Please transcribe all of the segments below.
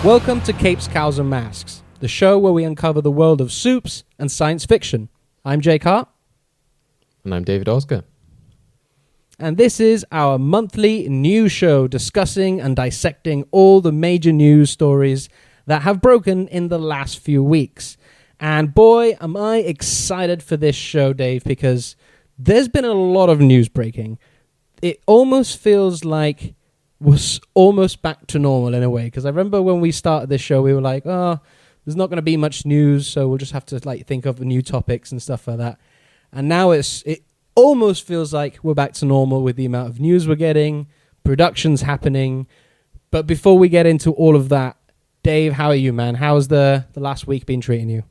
Welcome to Capes, Cows and Masks, the show where we uncover the world of soups and science fiction. I'm Jake Hart. And I'm David Oscar. And this is our monthly news show discussing and dissecting all the major news stories that have broken in the last few weeks. And boy, am I excited for this show, Dave, because there's been a lot of news breaking. It almost feels like we're almost back to normal in a way, because I remember when we started this show, we were like, oh, there's not going to be much news, so we'll just have to think of new topics and stuff like that. And now it almost feels like we're back to normal with the amount of news we're getting, production's happening. But before we get into all of that, Dave, how are you, man? How's the last week been treating you?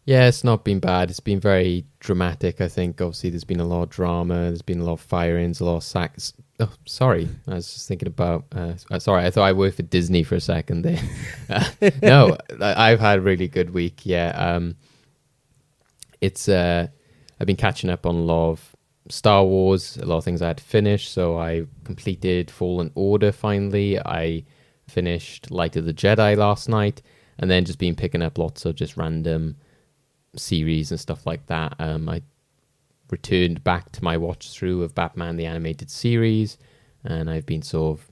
Yeah, it's not been bad. It's been very dramatic, I think. Obviously, there's been a lot of drama. There's been a lot of firings, a lot of sacks. Oh, sorry. I was just thinking about... sorry, I thought I worked for Disney for a second there. No, I've had a really good week, yeah. I've been catching up on a lot of Star Wars, a lot of things I had to finish. So I completed Fallen Order finally. I finished Light of the Jedi last night. And then just been picking up lots of just random series and stuff like that. I returned back to my watch through of Batman the Animated Series, and I've been sort of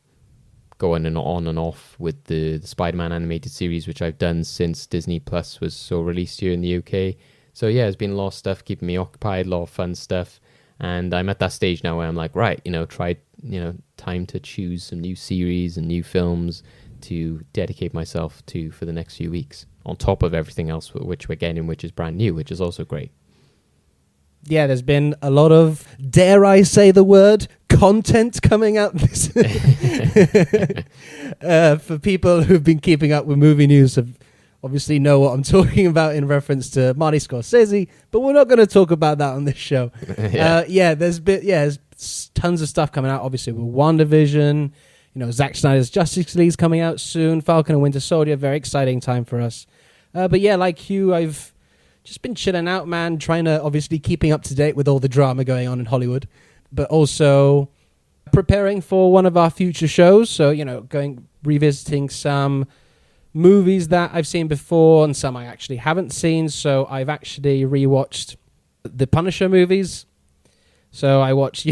going on and off with the Spider-Man Animated Series, which I've done since Disney Plus was so released here in the UK. So yeah, there's been a lot of stuff keeping me occupied, a lot of fun stuff, and I'm at that stage now where I'm like, right, time to choose some new series and new films to dedicate myself to for the next few weeks, on top of everything else which we're getting, which is brand new, which is also great. Yeah, there's been a lot of, dare I say the word, content coming out this for people who've been keeping up with movie news have obviously know what I'm talking about in reference to Marty Scorsese, but we're not going to talk about that on this show. There's tons of stuff coming out, obviously, with WandaVision. Zack Snyder's Justice League's coming out soon. Falcon and Winter Soldier, very exciting time for us. But yeah, like you, I've just been chilling out, man, trying to obviously keeping up to date with all the drama going on in Hollywood, but also preparing for one of our future shows. So, revisiting some movies that I've seen before and some I actually haven't seen. So I've actually rewatched the Punisher movies. So I watched,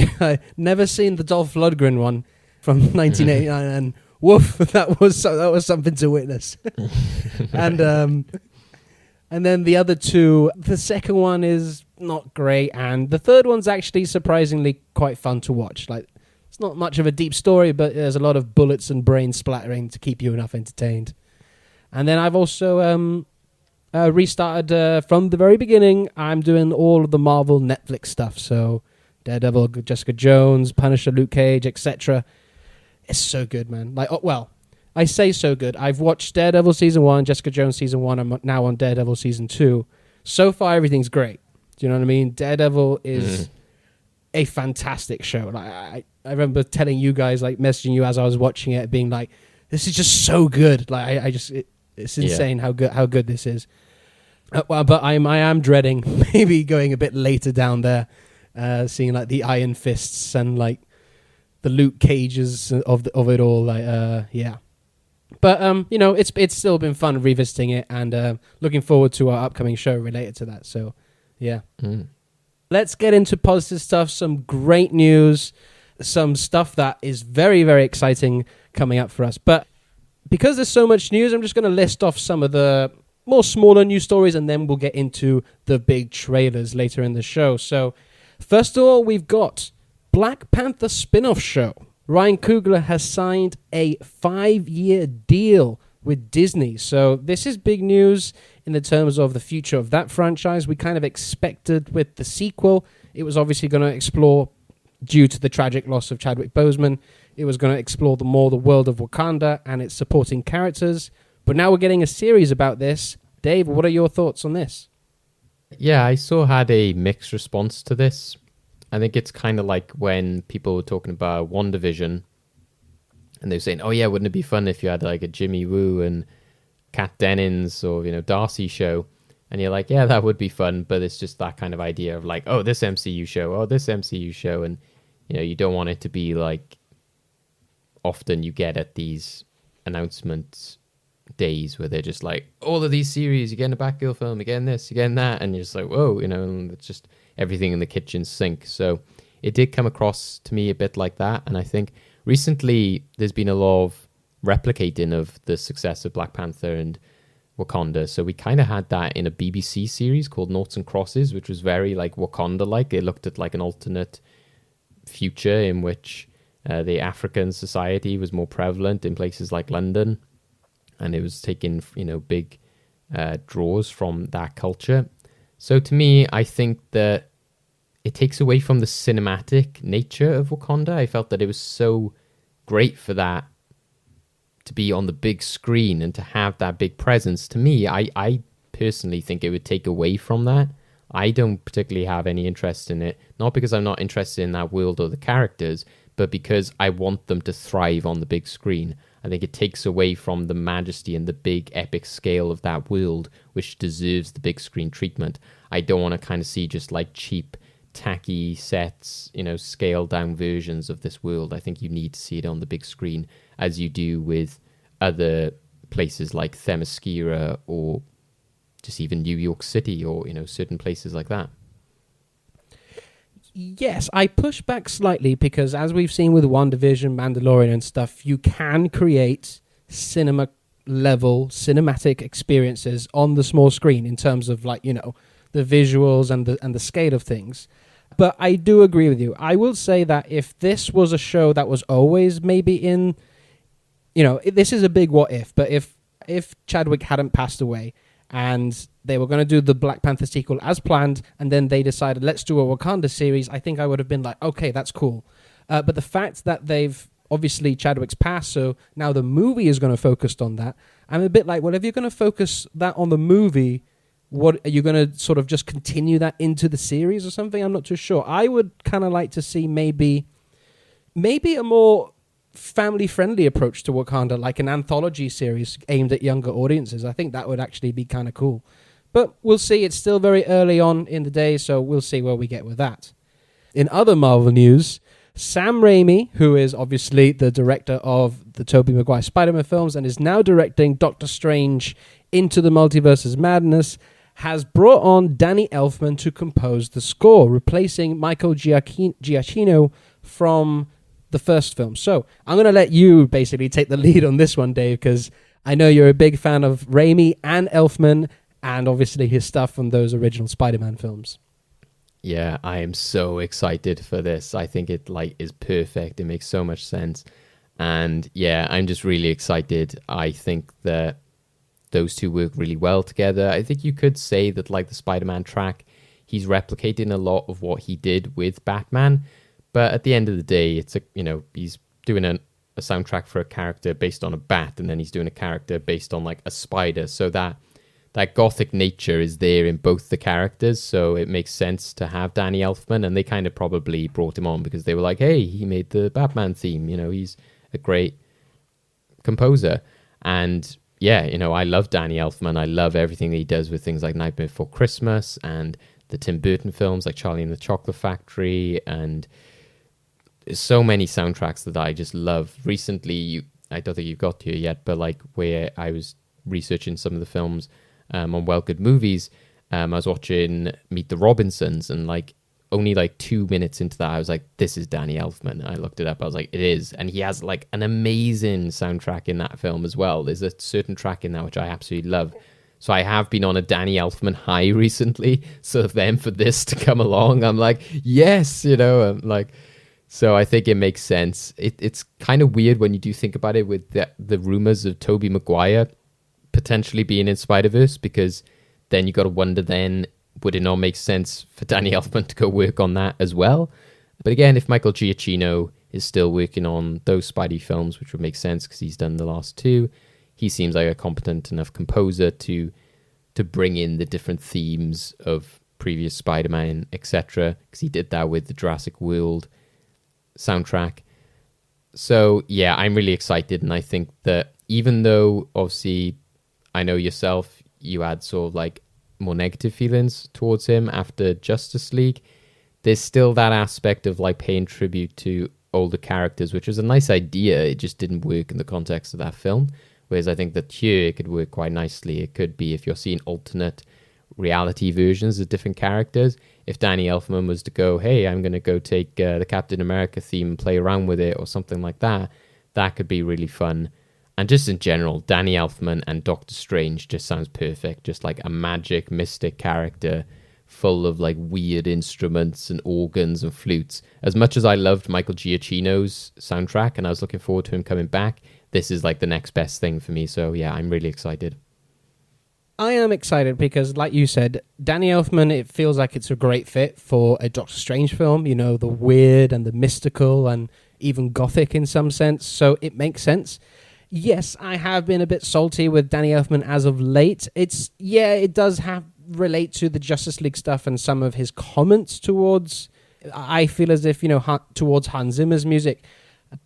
never seen the Dolph Lundgren one from 1989, and woof, that was something to witness. And then the other two, the second one is not great, and the third one's actually surprisingly quite fun to watch. It's not much of a deep story, but there's a lot of bullets and brain splattering to keep you enough entertained. And then I've also restarted from the very beginning. I'm doing all of the Marvel Netflix stuff, so Daredevil, Jessica Jones, Punisher, Luke Cage, etc. It's so good, man. I say so good. I've watched Daredevil Season 1, Jessica Jones Season 1. I'm now on Daredevil Season 2. So far, everything's great. Do you know what I mean? Daredevil is a fantastic show. I remember telling you guys, messaging you as I was watching it, being like, this is just so good. It's insane how good this is. But I am dreading maybe going a bit later down there, seeing the Iron Fists and the Luke Cages of it all, yeah. But it's still been fun revisiting it, and looking forward to our upcoming show related to that. So, yeah. Let's get into positive stuff. Some great news, some stuff that is very, very exciting coming up for us. But because there's so much news, I'm just going to list off some of the more smaller news stories, and then we'll get into the big trailers later in the show. So, first of all, we've got Black Panther spin-off show. Ryan Coogler has signed a 5-year deal with Disney. So this is big news in the terms of the future of that franchise. We kind of expected with the sequel, it was obviously going to explore, due to the tragic loss of Chadwick Boseman, it was going to explore the world of Wakanda and its supporting characters. But now we're getting a series about this. Dave, what are your thoughts on this? Yeah, I had a mixed response to this. I think it's kind of like when people were talking about WandaVision, and they were saying, oh yeah, wouldn't it be fun if you had a Jimmy Woo and Kat Dennings or, Darcy show? And you're like, yeah, that would be fun, but it's just that kind of idea of this MCU show, and, you don't want it to be often you get at these announcement days where they're just like, all of these series, you're getting a Batgirl film, you're getting this, you're getting that, and you're just like, whoa, and it's just everything in the kitchen sink. So it did come across to me a bit like that, and I think recently there's been a lot of replicating of the success of Black Panther and Wakanda. So we kind of had that in a BBC series called Noughts and Crosses, which was very like Wakanda-like. It looked at like an alternate future in which the African society was more prevalent in places like London, and it was taking big draws from that culture. So to me, I think that it takes away from the cinematic nature of Wakanda. I felt that it was so great for that to be on the big screen and to have that big presence. To me, I personally think it would take away from that. I don't particularly have any interest in it, not because I'm not interested in that world or the characters, but because I want them to thrive on the big screen. I think it takes away from the majesty and the big epic scale of that world, which deserves the big screen treatment. I don't want to kind of see just like cheap, tacky sets, scaled down versions of this world. I think you need to see it on the big screen, as you do with other places like Themyscira or just even New York City or, certain places like that. Yes, I push back slightly because as we've seen with WandaVision, Mandalorian and stuff, you can create cinema level cinematic experiences on the small screen in terms of like, the visuals and the scale of things. But I do agree with you. I will say that if this was a show that was always maybe in, this is a big what if, but if Chadwick hadn't passed away and they were going to do the Black Panther sequel as planned, and then they decided, let's do a Wakanda series, I think I would have been like, okay, that's cool. But the fact that they've, obviously Chadwick's passed, so now the movie is going to focus on that, I'm a bit like, well, if you're going to focus that on the movie, what are you going to sort of just continue that into the series or something? I'm not too sure. I would kind of like to see maybe a more family-friendly approach to Wakanda, like an anthology series aimed at younger audiences. I think that would actually be kind of cool. But we'll see. It's still very early on in the day, so we'll see where we get with that. In other Marvel news, Sam Raimi, who is obviously the director of the Tobey Maguire Spider-Man films and is now directing Doctor Strange Into the Multiverse of Madness, has brought on Danny Elfman to compose the score, replacing Michael Giacchino from the first film. So I'm going to let you basically take the lead on this one, Dave, because I know you're a big fan of Raimi and Elfman, and obviously his stuff from those original Spider-Man films. Yeah, I am so excited for this. I think it is perfect. It makes so much sense. And yeah, I'm just really excited. I think that those two work really well together. I think you could say that the Spider-Man track, he's replicating a lot of what he did with Batman. But at the end of the day, it's he's doing a soundtrack for a character based on a bat, and then he's doing a character based on a spider. So that gothic nature is there in both the characters, so it makes sense to have Danny Elfman, and they kind of probably brought him on because they were like, hey, he made the Batman theme, he's a great composer. And yeah, I love Danny Elfman. I love everything that he does with things like Nightmare Before Christmas and the Tim Burton films like Charlie and the Chocolate Factory, and there's so many soundtracks that I just love. Recently, I don't think you've got to it yet, but where I was researching some of the films on Well Good Movies, I was watching Meet the Robinsons, and only 2 minutes into that, I was like, this is Danny Elfman. I looked it up. I was like, it is. And he has an amazing soundtrack in that film as well. There's a certain track in that which I absolutely love. So I have been on a Danny Elfman high recently. So then for this to come along, I'm like, yes, so I think it makes sense. It's kind of weird when you do think about it with the rumors of Tobey Maguire potentially being in Spider-Verse, because then you got to wonder then, would it not make sense for Danny Elfman to go work on that as well? But again, if Michael Giacchino is still working on those Spidey films, which would make sense because he's done the last two, he seems like a competent enough composer to bring in the different themes of previous Spider-Man, etc., because he did that with the Jurassic World soundtrack. So yeah, I'm really excited, and I think that even though obviously I know yourself, you had sort of more negative feelings towards him after Justice League, there's still that aspect of paying tribute to older characters, which was a nice idea. It just didn't work in the context of that film. Whereas I think that here it could work quite nicely. It could be if you're seeing alternate reality versions of different characters. If Danny Elfman was to go, hey, I'm going to go take the Captain America theme and play around with it or something like that, that could be really fun. And just in general, Danny Elfman and Doctor Strange just sounds perfect. Just like a magic, mystic character full of like weird instruments and organs and flutes. As much as I loved Michael Giacchino's soundtrack and I was looking forward to him coming back, this is like the next best thing for me. So yeah, I'm really excited. I am excited because, like you said, Danny Elfman, it feels like it's a great fit for a Doctor Strange film, you know, the weird and the mystical and even gothic in some sense. So it makes sense. Yes, I have been a bit salty with Danny Elfman as of late. It does relate to the Justice League stuff and some of his comments towards, I feel as if, towards Hans Zimmer's music.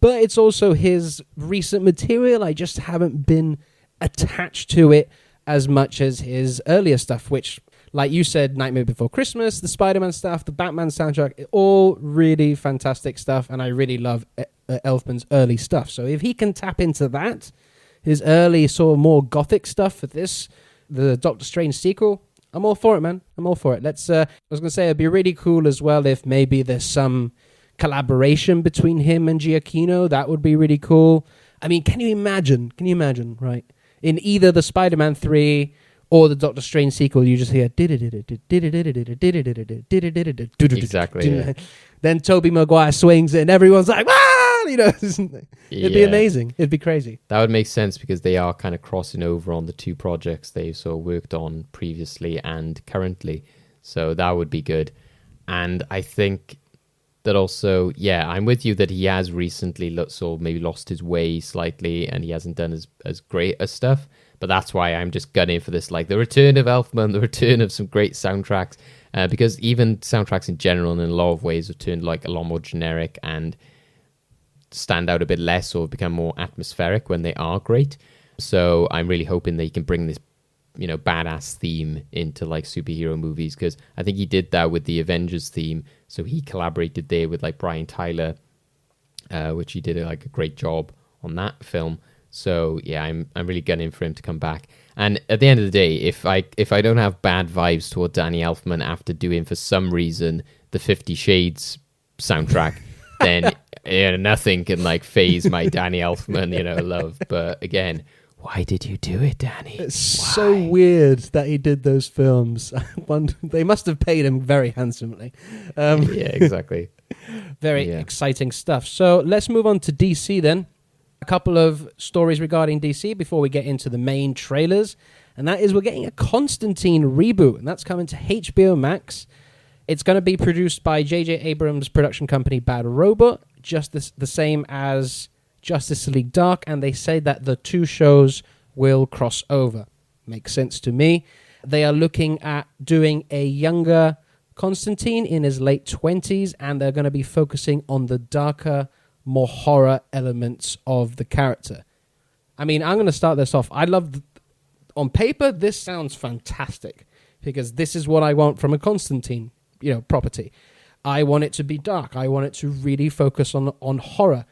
But it's also his recent material. I just haven't been attached to it as much as his earlier stuff, which, like you said, Nightmare Before Christmas, the Spider-Man stuff, the Batman soundtrack, all really fantastic stuff, and I really love Elfman's early stuff. So if he can tap into that, his early sort of more gothic stuff for this, the Doctor Strange sequel, I'm all for it, man. I'm all for it. I was going to say, it'd be really cool as well if maybe there's some collaboration between him and Giacchino. That would be really cool. I mean, can you imagine, right? In either the Spider-Man 3 or the Doctor Strange sequel, you just hear... Exactly, yeah. Then Tobey Maguire swings it and everyone's like, ah! It'd be amazing. It'd be crazy. That would make sense because they are kind of crossing over on the two projects they've sort of worked on previously and currently. So that would be good. And I think that also, I'm with you that he has recently sort of maybe lost his way slightly and he hasn't done as great as stuff. But that's why I'm just gunning for this, like the return of Elfman, the return of some great soundtracks. Because even soundtracks in general, in a lot of ways, have turned like a lot more generic and stand out a bit less or become more atmospheric when they are great. So I'm really hoping that he can bring this, badass theme into like superhero movies, because I think he did that with the Avengers theme. So he collaborated there with like Brian Tyler, which he did like a great job on that film. So yeah, I'm really gunning for him to come back. And at the end of the day, if I don't have bad vibes toward Danny Elfman after doing for some reason the 50 Shades soundtrack, then nothing can like phase my Danny Elfman love. But again, why did you do it, Danny? It's so weird that he did those films. They must have paid him very handsomely. Yeah, exactly. Very exciting stuff. So let's move on to DC then. A couple of stories regarding DC before we get into the main trailers. And that is we're getting a Constantine reboot, and that's coming to HBO Max. It's going to be produced by J.J. Abrams' production company Bad Robot, just the same as Justice League Dark, and they say that the two shows will cross over. Makes sense to me. They are looking at doing a younger Constantine in his late 20s, and they're going to be focusing on the darker, more horror elements of the character. I mean, I'm going to start this off. On paper, this sounds fantastic, because this is what I want from a Constantine, property. I want it to be dark. I want it to really focus on horror.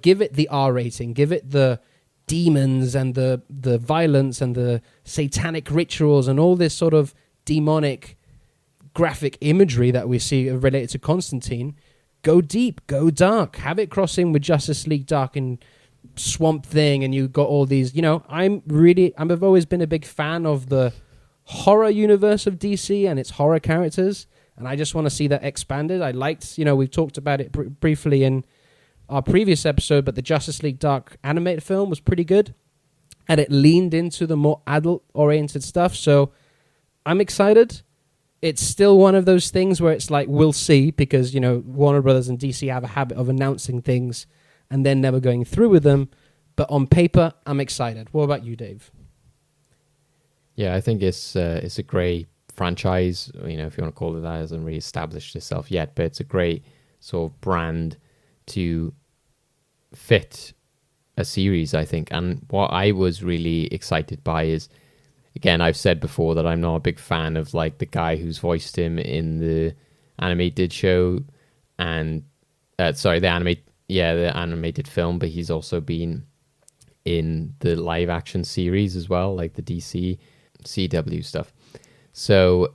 Give it the R rating, give it the demons and the violence and the satanic rituals and all this sort of demonic graphic imagery that we see related to Constantine. Go deep, go dark, have it crossing with Justice League Dark and Swamp Thing, and you got all these, I've always been a big fan of the horror universe of DC and its horror characters, and I just want to see that expanded. I liked, we've talked about it briefly in our previous episode, but the Justice League Dark animated film was pretty good, and it leaned into the more adult-oriented stuff, so I'm excited. It's still one of those things where it's like, we'll see, because, Warner Brothers and DC have a habit of announcing things and then never going through with them, but on paper, I'm excited. What about you, Dave? Yeah, I think it's a great franchise, if you want to call it that. It hasn't really established itself yet, but it's a great sort of brand to fit a series, I think. And what I was really excited by is, again, I've said before that I'm not a big fan of like the guy who's voiced him in the animated show, and the yeah, the animated film, but he's also been in the live action series as well, like the DC CW stuff. So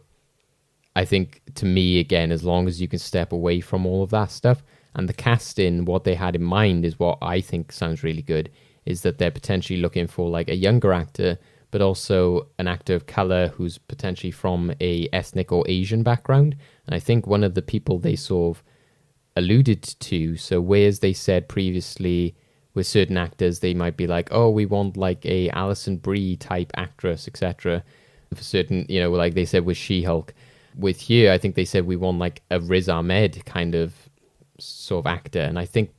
I think, to me, again, as long as you can step away from all of that stuff, and the casting, what they had in mind is what I think sounds really good, is that they're potentially looking for like a younger actor, but also an actor of color who's potentially from a ethnic or Asian background. And I think one of the people they sort of alluded to, so whereas they said previously with certain actors, they might be like, oh, we want like a Alison Brie type actress, etc. For certain, you know, like they said with She-Hulk. With here, I think they said we want like a Riz Ahmed kind of sort of actor. And I think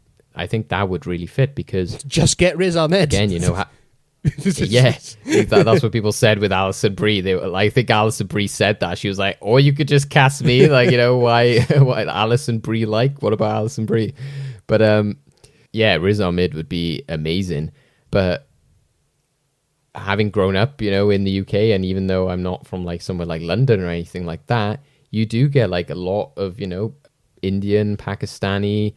that would really fit, because just get Riz Ahmed. Again, you know, yes, that's what people said with Alison Brie. I think Alison Brie said that. She was like, or you could just cast me, like, you know, why Alison Brie, like, what about Alison Brie? But yeah, Riz Ahmed would be amazing. But having grown up, you know, in the UK, and even though I'm not from like somewhere like London or anything like that, you do get like a lot of, you know, Indian, Pakistani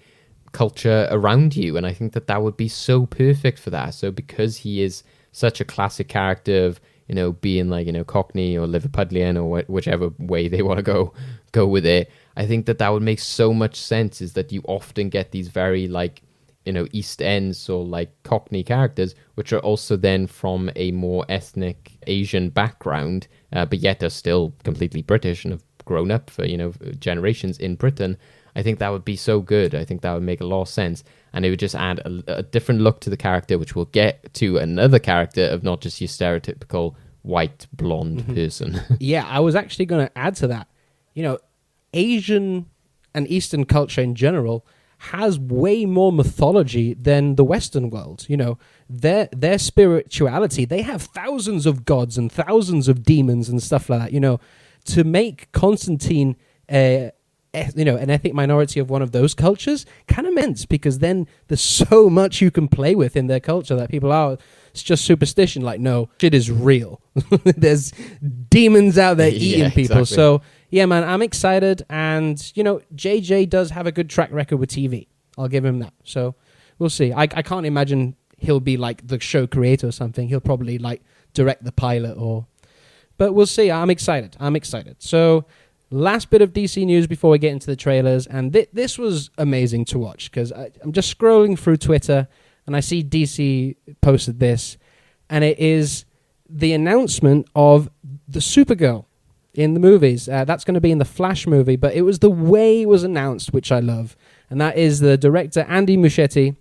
culture around you, and I think that would be so perfect for that. So because he is such a classic character of, you know, being like, you know, Cockney or Liverpudlian or whichever way they want to go with it, I think that would make so much sense, is that you often get these very like, you know, East Ends or like Cockney characters, which are also then from a more ethnic Asian background, but yet are still completely British and have grown up for, you know, generations in Britain. I think that would be so good. I think that would make a lot of sense. And it would just add a different look to the character, which will get to another character of not just your stereotypical white, blonde person. Yeah, I was actually going to add to that. You know, Asian and Eastern culture in general has way more mythology than the Western world. You know, their spirituality, they have thousands of gods and thousands of demons and stuff like that. You know, to make Constantine an ethnic minority of one of those cultures kind of immense, because then there's so much you can play with in their culture that people are, it's just superstition. Like, no, shit is real. There's demons out there eating people. Exactly. So yeah, man, I'm excited. And, you know, JJ does have a good track record with TV. I'll give him that. So we'll see. I can't imagine he'll be like the show creator or something. He'll probably like direct the pilot but we'll see. I'm excited. So last bit of DC news before we get into the trailers. And this was amazing to watch, because I'm just scrolling through Twitter and I see DC posted this, and it is the announcement of the Supergirl in the movies. That's going to be in the Flash movie, but it was the way it was announced, which I love. And that is the director, Andy Muschietti,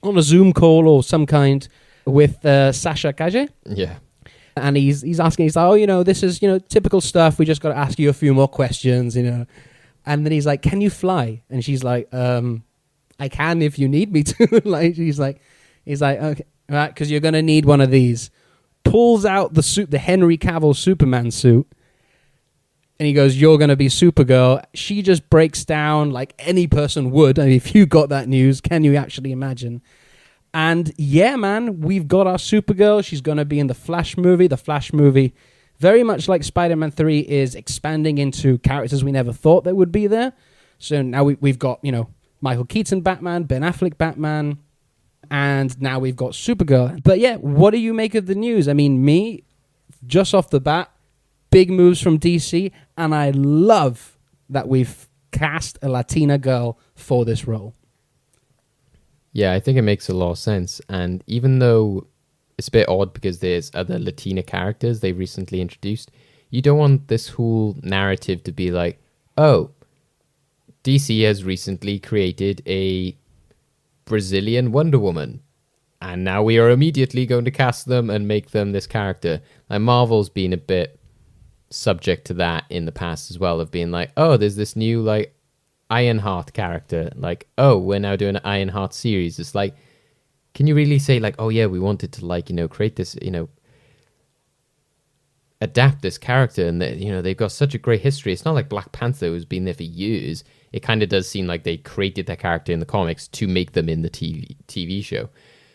on a Zoom call or some kind with Sasha Calle. Yeah. And he's asking, he's like, oh, you know, this is, you know, typical stuff. We just got to ask you a few more questions, you know. And then he's like, can you fly? And she's like, I can if you need me to. Like, he's like, okay, right, because you're going to need one of these. Pulls out the suit, the Henry Cavill Superman suit. And he goes, you're going to be Supergirl. She just breaks down like any person would. I mean, if you got that news, can you actually imagine? And yeah, man, we've got our Supergirl. She's going to be in the Flash movie. The Flash movie, very much like Spider-Man 3, is expanding into characters we never thought that would be there. So now we've got, you know, Michael Keaton Batman, Ben Affleck Batman, and now we've got Supergirl. But yeah, what do you make of the news? I mean, me, just off the bat, big moves from DC, and I love that we've cast a Latina girl for this role. Yeah, I think it makes a lot of sense. And even though it's a bit odd because there's other Latina characters they recently introduced, you don't want this whole narrative to be like, oh, DC has recently created a Brazilian Wonder Woman, and now we are immediately going to cast them and make them this character. Like, Marvel's been a bit subject to that in the past as well, of being like, oh, there's this new like Ironheart character, like, oh, we're now doing an Ironheart series. It's like, can you really say like, oh yeah, we wanted to like, you know, create this, you know, adapt this character, and that, you know, they've got such a great history. It's not like Black Panther, who's been there for years. It kind of does seem like they created that character in the comics to make them in the TV show.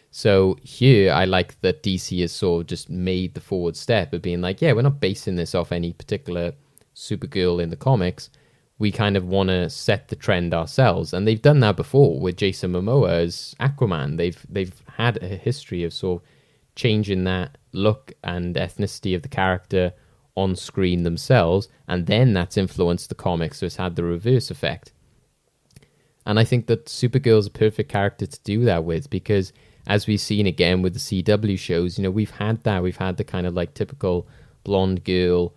So here, I like that DC has sort of just made the forward step of being like, yeah, we're not basing this off any particular Supergirl in the comics. we kind of want to set the trend ourselves. And they've done that before with Jason Momoa as Aquaman. They've had a history of sort of changing that look and ethnicity of the character on screen themselves, and then that's influenced the comics, so it's had the reverse effect. And I think that Supergirl's a perfect character to do that with, because as we've seen again with the CW shows, we've had the kind of like typical blonde girl,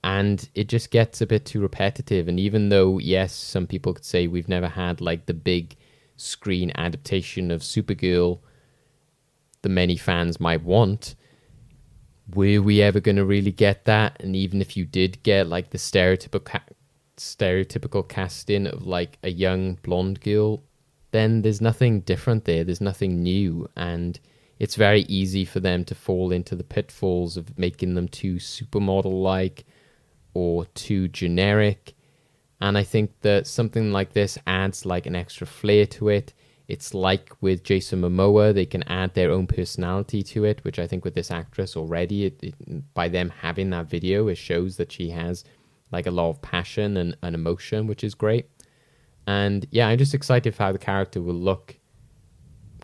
and it just gets a bit too repetitive. And even though, yes, some people could say we've never had like the big screen adaptation of Supergirl the many fans might want, were we ever going to really get that? And even if you did get like the stereotypical casting of like a young blonde girl, then there's nothing different there. There's nothing new. And it's very easy for them to fall into the pitfalls of making them too supermodel-like or too generic. And I think that something like this adds like an extra flair to it. It's like with Jason Momoa, they can add their own personality to it, which I think with this actress already, by them having that video, it shows that she has like a lot of passion and emotion, which is great. And yeah, I'm just excited for how the character will look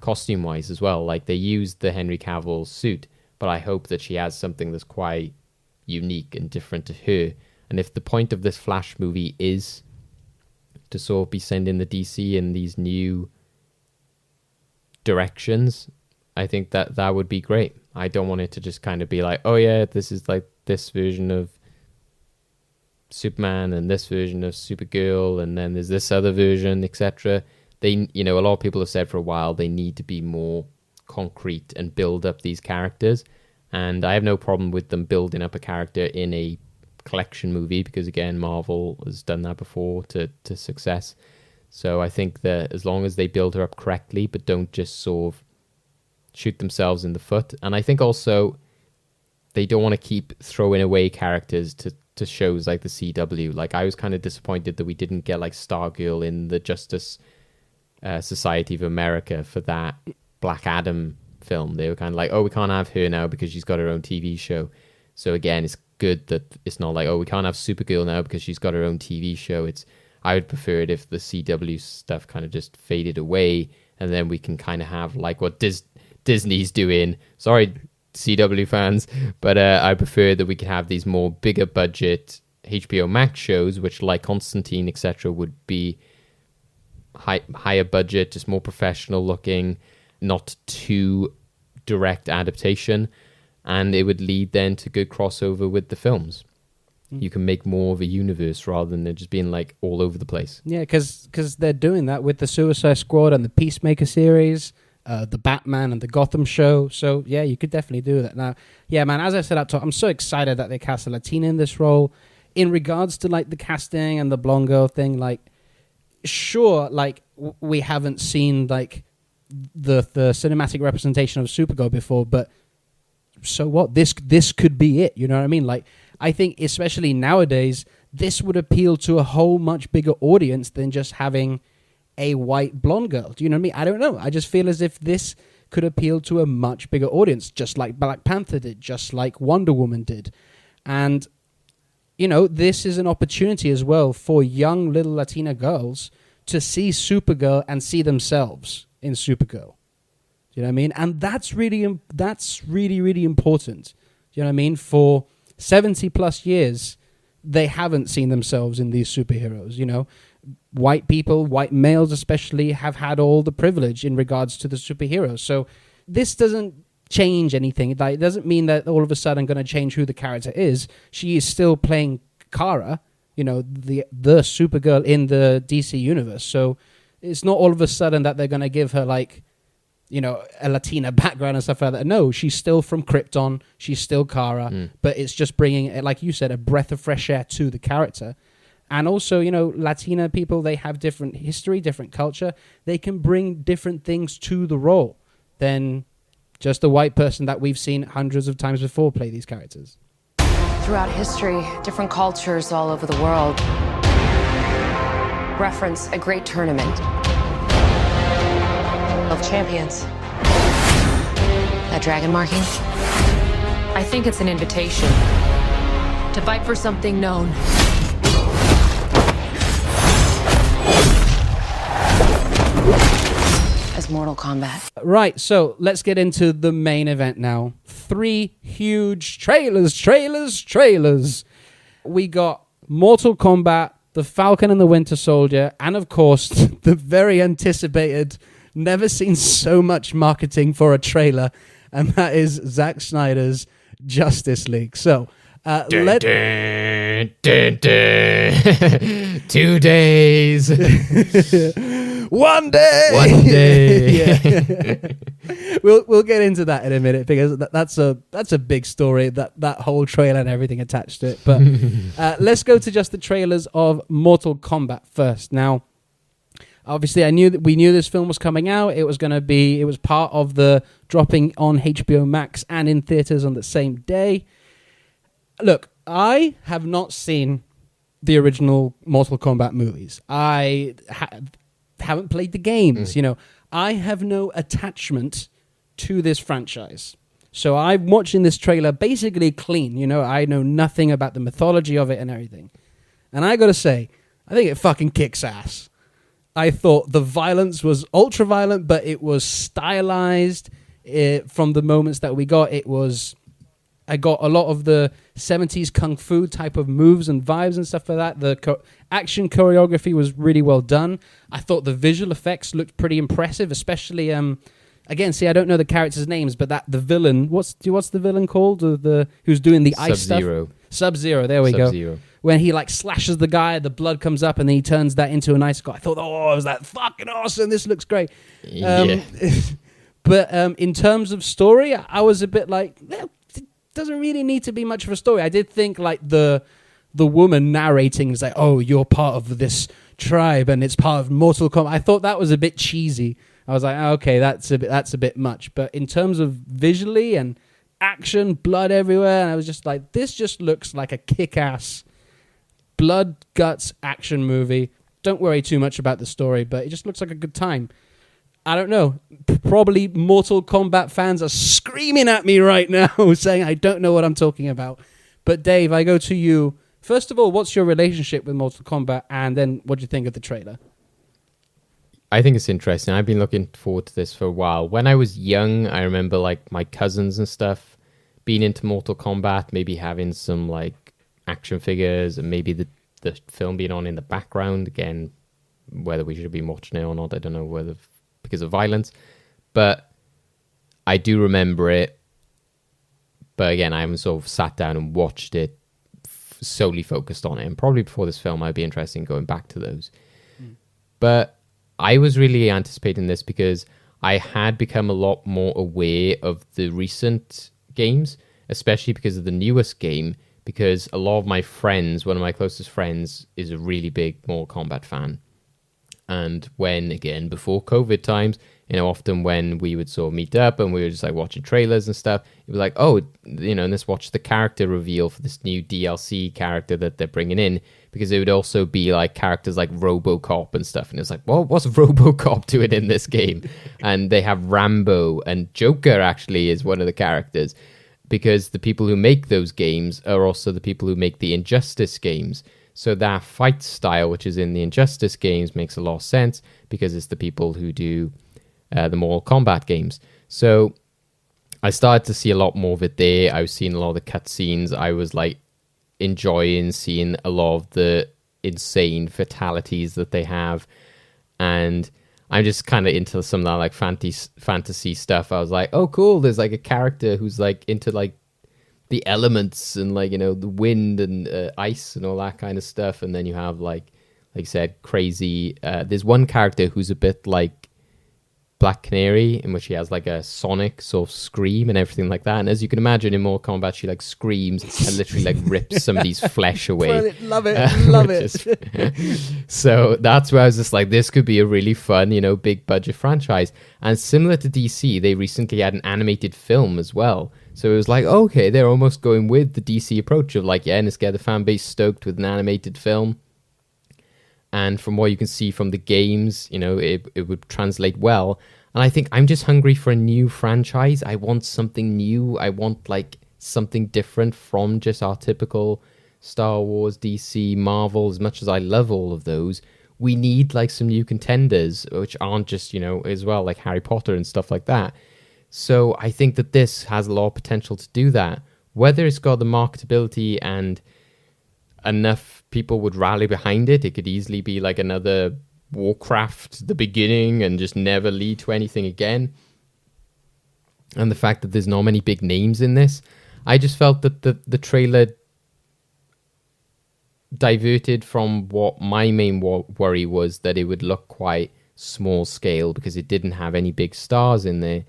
costume-wise as well. Like they used the Henry Cavill suit, but I hope that she has something that's quite unique and different to her. And if the point of this Flash movie is to sort of be sending the DC in these new directions, I think that would be great. I don't want it to just kind of be like, oh yeah, this is like this version of Superman and this version of Supergirl, and then there's this other version, etc. They, a lot of people have said for a while they need to be more concrete and build up these characters. And I have no problem with them building up a character in a collection movie, because again, Marvel has done that before to success. So I think that as long as they build her up correctly, but don't just sort of shoot themselves in the foot. And I think also they don't want to keep throwing away characters to shows like the CW. Like I was kind of disappointed that we didn't get like Stargirl in the Justice Society of America for that Black Adam film. They were kind of like, oh, we can't have her now because she's got her own TV show. So again, it's good that it's not like, oh, we can't have Supergirl now because she's got her own TV show. I would prefer it if the CW stuff kind of just faded away, and then we can kind of have like what Disney's doing. Sorry, CW fans, but I prefer that we can have these more bigger budget HBO Max shows, which like Constantine, etc., would be higher budget, just more professional looking, not too direct adaptation, and it would lead then to good crossover with the films. You can make more of a universe rather than it just being like all over the place. Yeah, because they're doing that with the Suicide Squad and the Peacemaker series, the Batman and the Gotham show. So yeah, you could definitely do that. Now, yeah, man, as I said up top, I'm so excited that they cast a Latina in this role. In regards to like the casting and the blonde girl thing, like sure, like we haven't seen like the cinematic representation of Supergirl before, but so what? This could be it. You know what I mean? Like, I think especially nowadays, this would appeal to a whole much bigger audience than just having a white blonde girl. Do you know what I mean? I don't know. I just feel as if this could appeal to a much bigger audience, just like Black Panther did, just like Wonder Woman did. And, this is an opportunity as well for young little Latina girls to see Supergirl and see themselves in Supergirl. Do you know what I mean? And that's really, really important. Do you know what I mean? For 70 plus years, they haven't seen themselves in these superheroes. White people, white males especially, have had all the privilege in regards to the superheroes. So this doesn't change anything. It doesn't mean that all of a sudden going to change who the character is. She is still playing Kara, the Supergirl in the DC universe. So it's not all of a sudden that they're going to give her like, a Latina background and stuff like that. No, she's still from Krypton. She's still Kara, but it's just bringing, like you said, a breath of fresh air to the character. And also, Latina people, they have different history, different culture. They can bring different things to the role than just a white person that we've seen hundreds of times before play these characters. Throughout history, different cultures all over the world reference a great tournament of champions. That dragon marking? I think it's an invitation to fight for something known. Mortal Kombat. Right, so let's get into the main event now. 3 huge trailers. We got Mortal Kombat, the Falcon and the Winter Soldier, and of course, the very anticipated, never seen so much marketing for a trailer, and that is Zack Snyder's Justice League. So, Dun, dun, dun, dun. 2 days. 1 day. 1 day. Yeah. We'll get into that in a minute because that's a big story, that whole trailer and everything attached to it. But let's go to just the trailers of Mortal Kombat first. Now, obviously, we knew this film was coming out. It was part of the dropping on HBO Max and in theaters on the same day. Look, I have not seen the original Mortal Kombat movies. I haven't played the games. I have no attachment to this franchise. So I'm watching this trailer basically clean. I know nothing about the mythology of it and everything. And I got to say, I think it fucking kicks ass. I thought the violence was ultra violent, but it was stylized from the moments that we got. I got a lot of the 70s kung fu type of moves and vibes and stuff like that. The action choreography was really well done. I thought the visual effects looked pretty impressive, especially again, see, I don't know the characters' names, but the villain, what's the villain called? Who's doing the ice stuff? Sub-Zero, there we go. When he slashes the guy, the blood comes up and then he turns that into an ice guy. I thought, was that fucking awesome? This looks great. Yeah. But in terms of story, I was a bit like, doesn't really need to be much of a story. I did think the woman narrating is like, oh, you're part of this tribe and it's part of Mortal Kombat. I thought that was a bit cheesy. I was like, okay, that's a bit much. But in terms of visually and action, blood everywhere, and I was just like, this just looks like a kick-ass blood, guts, action movie. Don't worry too much about the story, but it just looks like a good time. I don't know. Probably Mortal Kombat fans are screaming at me right now saying I don't know what I'm talking about. But Dave, I go to you. First of all, what's your relationship with Mortal Kombat? And then what do you think of the trailer? I think it's interesting. I've been looking forward to this for a while. When I was young, I remember my cousins and stuff being into Mortal Kombat, maybe having some action figures and maybe the film being on in the background. Again, whether we should be watching it or not, I don't know, whether because of violence, but I do remember it. But again, I haven't sort of sat down and watched it solely focused on it, and probably before this film I'd be interested in going back to those. But I was really anticipating this because I had become a lot more aware of the recent games, especially because of the newest game, because a lot of my friends, one of my closest friends, is a really big Mortal Kombat fan. And before COVID times, often when we would sort of meet up and we were just watching trailers and stuff, it was like, oh, and let's watch the character reveal for this new DLC character that they're bringing in, because it would also be characters like RoboCop and stuff. And it's like, well, what's RoboCop doing in this game? And they have Rambo, and Joker actually is one of the characters, because the people who make those games are also the people who make the Injustice games. So that fight style, which is in the Injustice games, makes a lot of sense because it's the people who do the Mortal Kombat games. So I started to see a lot more of it there. I was seeing a lot of the cutscenes. I was enjoying seeing a lot of the insane fatalities that they have. And I'm just kind of into some of that fantasy stuff. I was like, oh, cool. There's a character who's into the elements and the wind and ice and all that kind of stuff. And then you have like I said, crazy. There's one character who's a bit like Black Canary, in which she has a sonic sort of scream and everything like that. And as you can imagine, in Mortal Kombat, she screams and literally rips somebody's flesh away. Love it. So that's where I was just like, this could be a really fun, big budget franchise. And similar to DC, they recently had an animated film as well. So it was okay, they're almost going with the DC approach of let's get the fan base stoked with an animated film. And from what you can see from the games, it would translate well. And I think I'm just hungry for a new franchise. I want something new. I want something different from just our typical Star Wars, DC, Marvel. As much as I love all of those, we need like some new contenders, which aren't just, as well, like Harry Potter and stuff like that. So I think that this has a lot of potential to do that. Whether it's got the marketability and enough people would rally behind it, it could easily be like another Warcraft, the beginning, and just never lead to anything again. And the fact that there's not many big names in this, I just felt that the trailer diverted from what my main worry was, that it would look quite small scale because it didn't have any big stars in there,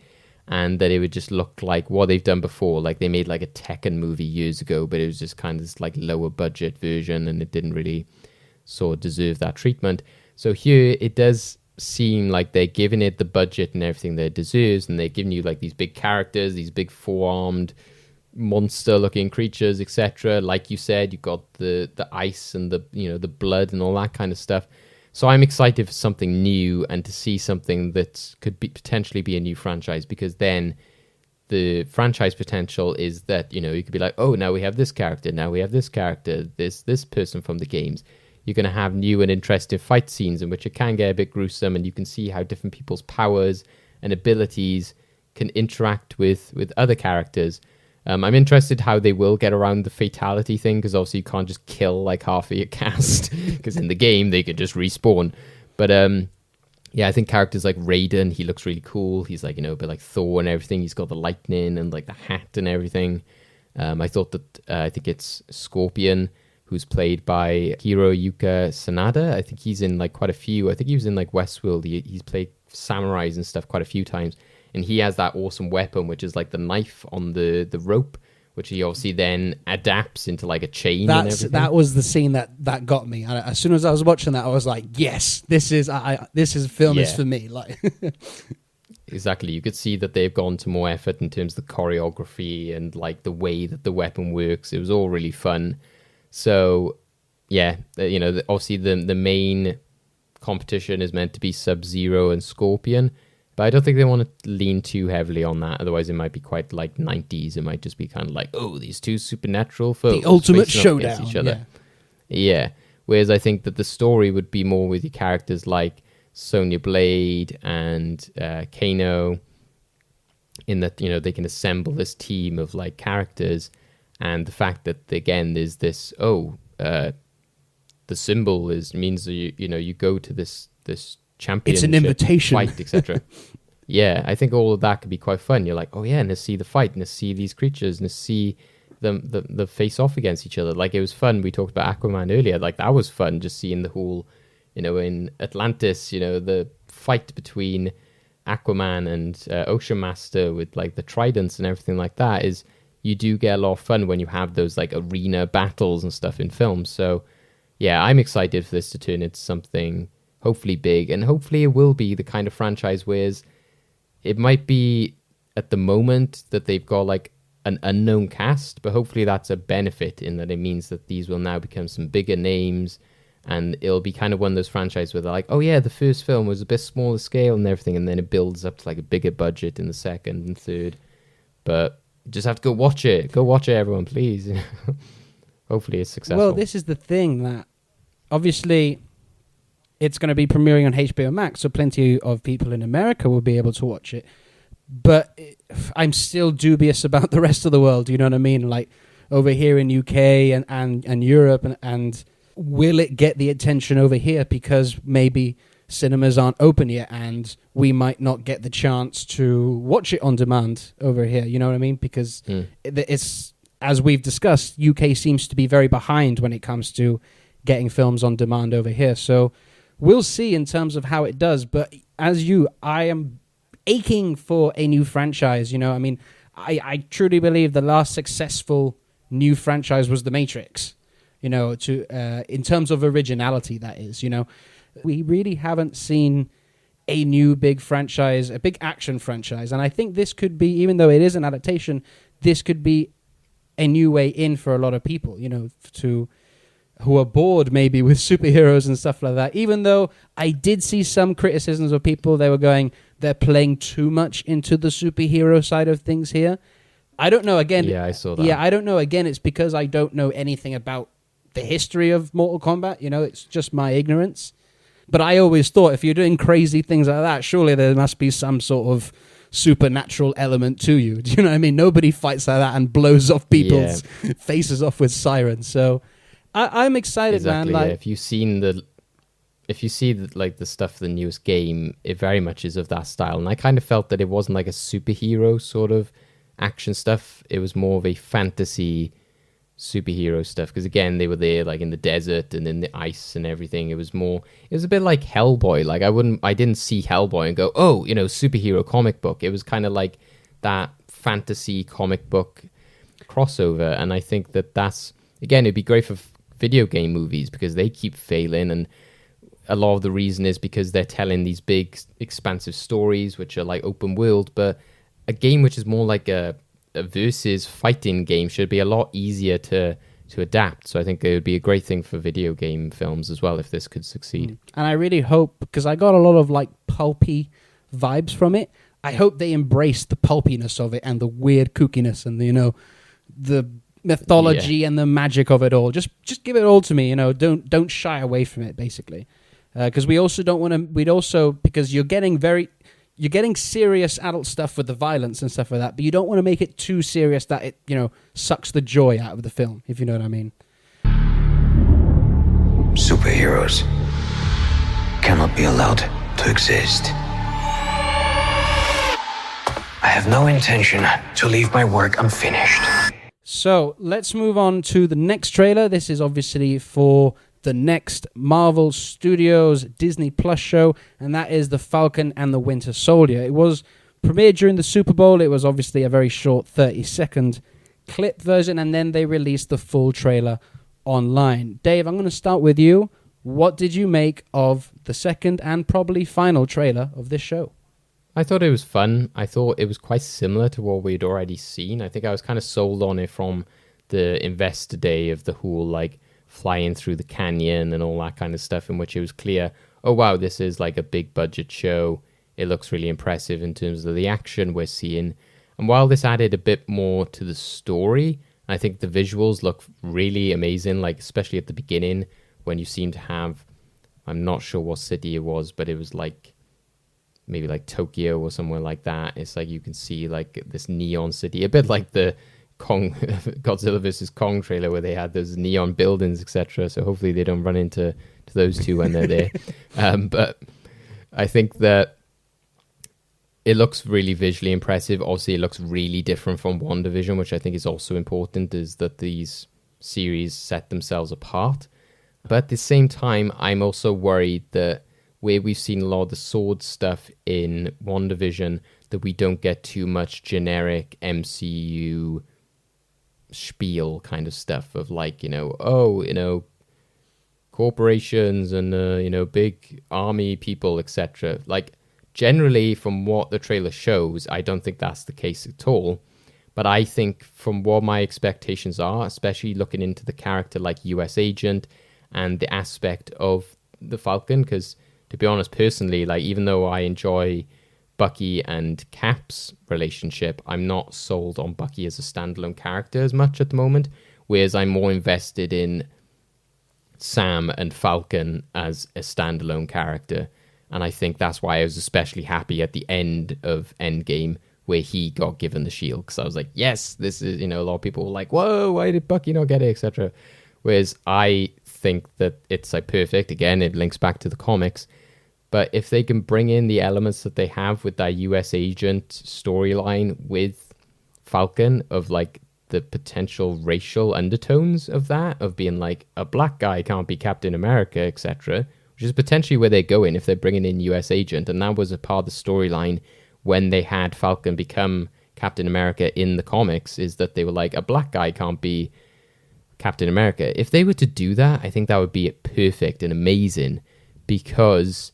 and that it would just look like what they've done before. Like they made like a Tekken movie years ago, but it was just kind of this like lower budget version, and it didn't really sort of deserve that treatment. So here it does seem like they're giving it the budget and everything that it deserves, and they're giving you like these big characters, these big four-armed monster looking creatures, etc. Like you said, you've got the ice and the the blood and all that kind of stuff. So I'm excited for something new and to see something that could potentially be a new franchise, because then the franchise potential is that, you could be like, oh, now we have this character, now we have this character, this person from the games. You're going to have new and interesting fight scenes in which it can get a bit gruesome, and you can see how different people's powers and abilities can interact with other characters. I'm interested how they will get around the fatality thing, because obviously you can't just kill like half of your cast, because in the game they could just respawn. But I think characters like Raiden, he looks really cool. He's like, a bit like Thor and everything. He's got the lightning and like the hat and everything. I thought that I think it's Scorpion, who's played by Hiroyuki Sanada. I think he's in like quite a few. I think he was in like Westworld. He's played samurais and stuff quite a few times. And he has that awesome weapon, which is like the knife on the rope, which he obviously then adapts into like a chain. And everything. That was the scene that got me. As soon as I was watching that, I was like, yes, this is film is for me. Like exactly. You could see that they've gone to more effort in terms of the choreography and like the way that the weapon works. It was all really fun. So yeah, obviously the main competition is meant to be Sub-Zero and Scorpion. But I don't think they want to lean too heavily on that. Otherwise, it might be quite like 90s. It might just be kind of like, oh, these two supernatural foes. The ultimate showdown. Each other. Yeah. Whereas I think that the story would be more with your characters like Sonya Blade and Kano, in that, they can assemble this team of like characters. And the fact that, again, there's this, the symbol means that you go to this championship, it's an invitation fight, etc. Yeah, I think all of that could be quite fun. You're like, oh yeah, and to see the fight, and to see these creatures, and to see them the face off against each other. Like, it was fun. We talked about Aquaman earlier. Like, that was fun, just seeing the whole, in Atlantis, the fight between Aquaman and Ocean Master with like the tridents and everything like that. Is you do get a lot of fun when you have those like arena battles and stuff in films. So yeah, I'm excited for this to turn into something hopefully big, and hopefully it will be the kind of franchise where it might be at the moment that they've got like an unknown cast, but hopefully that's a benefit in that it means that these will now become some bigger names, and it'll be kind of one of those franchises where they're like, oh yeah, the first film was a bit smaller scale and everything, and then it builds up to like a bigger budget in the second and third. But you just have to go watch it, everyone, please. Hopefully it's successful. Well, this is the thing, that obviously it's going to be premiering on HBO Max, so plenty of people in America will be able to watch it. But I'm still dubious about the rest of the world, you know what I mean? Like, over here in UK and Europe, and will it get the attention over here because maybe cinemas aren't open yet and we might not get the chance to watch it on demand over here, you know what I mean? Because it's, as we've discussed, UK seems to be very behind when it comes to getting films on demand over here. So we'll see in terms of how it does, but I am aching for a new franchise, I mean, I truly believe the last successful new franchise was The Matrix, in terms of originality, that is, We really haven't seen a new big franchise, a big action franchise, and I think this could be, even though it is an adaptation, this could be a new way in for a lot of people, who are bored maybe with superheroes and stuff like that. Even though I did see some criticisms of people, they were going, they're playing too much into the superhero side of things here. I don't know, again. Yeah, I saw that. Yeah, I don't know, again, it's because I don't know anything about the history of Mortal Kombat, it's just my ignorance. But I always thought if you're doing crazy things like that, surely there must be some sort of supernatural element to you. Do you know what I mean? Nobody fights like that and blows off people's faces off with sirens. So I'm excited, exactly, man. Like, if you see the stuff for the newest game, it very much is of that style. And I kind of felt that it wasn't like a superhero sort of action stuff. It was more of a fantasy superhero stuff, because again, they were there like in the desert and in the ice and everything. It was a bit like Hellboy. Like I didn't see Hellboy and go, oh, superhero comic book. It was kind of like that fantasy comic book crossover. And I think that's, again, it'd be great for video game movies because they keep failing, and a lot of the reason is because they're telling these big expansive stories which are like open world, but a game which is more like a versus fighting game should be a lot easier to adapt. So I think it would be a great thing for video game films as well if this could succeed. And I really hope, because I got a lot of like pulpy vibes from it, I hope they embrace the pulpiness of it and the weird kookiness and the mythology and the magic of it all. Just give it all to me. Don't shy away from it, basically. Because we also don't want to. Because you're getting serious adult stuff with the violence and stuff like that, but you don't want to make it too serious that it, sucks the joy out of the film, if you know what I mean. Superheroes cannot be allowed to exist. I have no intention to leave my work unfinished. So let's move on to the next trailer. This is obviously for the next Marvel Studios Disney Plus show, and that is The Falcon and the Winter Soldier. It was premiered during the Super Bowl. It was obviously a very short 30-second clip version, and then they released the full trailer online. Dave, I'm going to start with you. What did you make of the second and probably final trailer of this show? I thought it was fun. I thought it was quite similar to what we'd already seen. I think I was kind of sold on it from the investor day of the whole like flying through the canyon and all that kind of stuff, in which it was clear, oh wow, this is like a big budget show. It looks really impressive in terms of the action we're seeing. And while this added a bit more to the story, I think the visuals look really amazing, like especially at the beginning when you seem to have, I'm not sure what city it was, but it was like maybe like Tokyo or somewhere like that. It's like you can see like this neon city, a bit like the Godzilla vs. Kong trailer where they had those neon buildings, etc. So hopefully they don't run into those two when they're there. But I think that it looks really visually impressive. Obviously, it looks really different from WandaVision, which I think is also important, is that these series set themselves apart. But at the same time, I'm also worried that where we've seen a lot of the sword stuff in WandaVision, that we don't get too much generic MCU spiel kind of stuff of like, corporations and, big army people, etc. Like, generally, from what the trailer shows, I don't think that's the case at all. But I think from what my expectations are, especially looking into the character like US Agent and the aspect of the Falcon, because to be honest, personally, like even though I enjoy Bucky and Cap's relationship, I'm not sold on Bucky as a standalone character as much at the moment, whereas I'm more invested in Sam and Falcon as a standalone character. And I think that's why I was especially happy at the end of Endgame where he got given the shield, because I was like, yes, this is, a lot of people were like, whoa, why did Bucky not get it, etc. Whereas I think that it's like perfect. Again, it links back to the comics. But if they can bring in the elements that they have with that US Agent storyline with Falcon, of like the potential racial undertones of that, of being like a black guy can't be Captain America, etc., which is potentially where they're going if they're bringing in US Agent. And that was a part of the storyline when they had Falcon become Captain America in the comics, is that they were like, a black guy can't be Captain America. If they were to do that, I think that would be perfect and amazing, because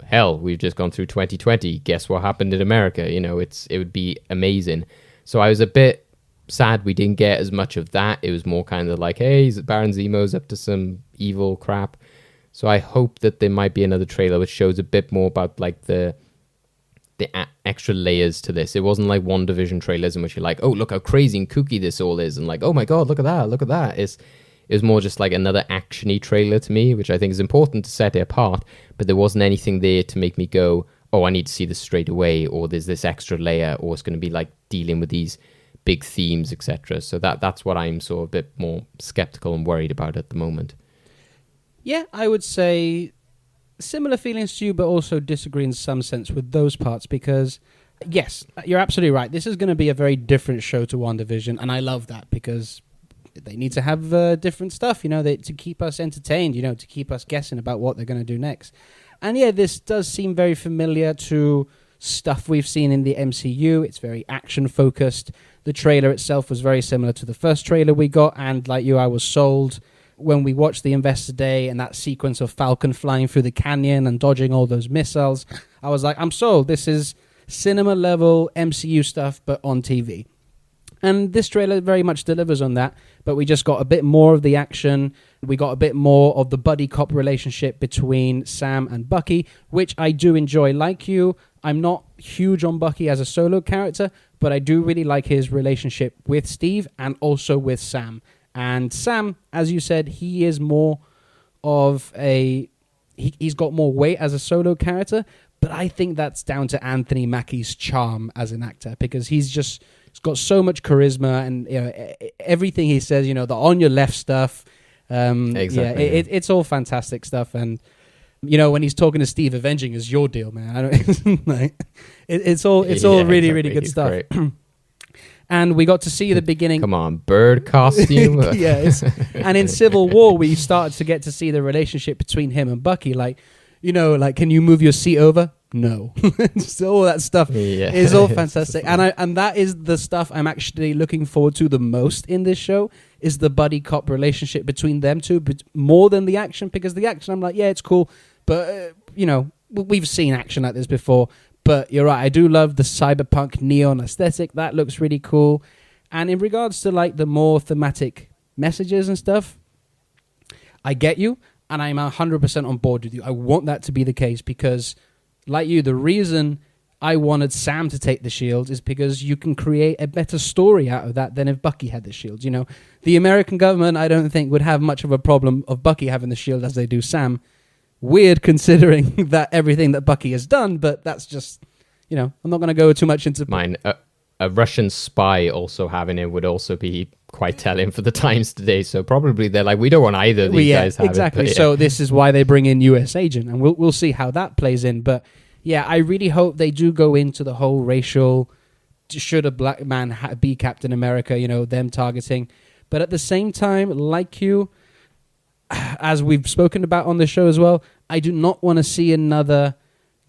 hell, we've just gone through 2020. Guess what happened in America? It would be amazing. So I was a bit sad we didn't get as much of that. It was more kind of like, hey, Baron Zemo's up to some evil crap. So I hope that there might be another trailer which shows a bit more about like the extra layers to this. It wasn't like WandaVision trailers in which you're like, oh, look how crazy and kooky this all is, and like, oh my god, look at that. It's It was more just like another actiony trailer to me, which I think is important to set it apart. But there wasn't anything there to make me go, oh, I need to see this straight away, or there's this extra layer, or it's going to be like dealing with these big themes, etc. So that's what I'm sort of a bit more skeptical and worried about at the moment. Yeah, I would say similar feelings to you, but also disagree in some sense with those parts because, yes, you're absolutely right. This is going to be a very different show to WandaVision, and I love that because they need to have different stuff, to keep us entertained, to keep us guessing about what they're going to do next. And yeah, this does seem very familiar to stuff we've seen in the MCU. It's very action-focused. The trailer itself was very similar to the first trailer we got, and like you, I was sold when we watched the Investor Day and that sequence of Falcon flying through the canyon and dodging all those missiles. I was like, I'm sold. This is cinema-level MCU stuff, but on TV. And this trailer very much delivers on that, but we just got a bit more of the action. We got a bit more of the buddy cop relationship between Sam and Bucky, which I do enjoy. Like you, I'm not huge on Bucky as a solo character, but I do really like his relationship with Steve and also with Sam. And Sam, as you said, he is more of he's got more weight as a solo character, but I think that's down to Anthony Mackie's charm as an actor, because he's got so much charisma, and everything he says, the on your left stuff. Exactly. It's all fantastic stuff, and when he's talking to Steve, avenging is your deal, man. It's all really, really good stuff. And we got to see the beginning. Come on, bird costume. And in Civil War, we started to get to see the relationship between him and Bucky. Can you move your seat over? No. So all that stuff is all fantastic. And that is the stuff I'm actually looking forward to the most in this show, is the buddy cop relationship between them two, but more than the action, because the action, I'm like, yeah, it's cool. But, we've seen action like this before. But you're right, I do love the cyberpunk neon aesthetic. That looks really cool. And in regards to the more thematic messages and stuff, I get you, and I'm 100% on board with you. I want that to be the case because, like you, the reason I wanted Sam to take the shield is because you can create a better story out of that than if Bucky had the shield. The American government, I don't think, would have much of a problem of Bucky having the shield as they do Sam. Weird considering that everything that Bucky has done, but that's just, I'm not going to go too much into... Mine, a Russian spy also having it would also be quite telling for the times today, so probably they're like, we don't want either of these guys have exactly. it. Exactly, so this is why they bring in US Agent, and we'll see how that plays in, but yeah, I really hope they do go into the whole racial, should a black man be Captain America, them targeting, but at the same time, like you, as we've spoken about on the show as well, I do not want to see another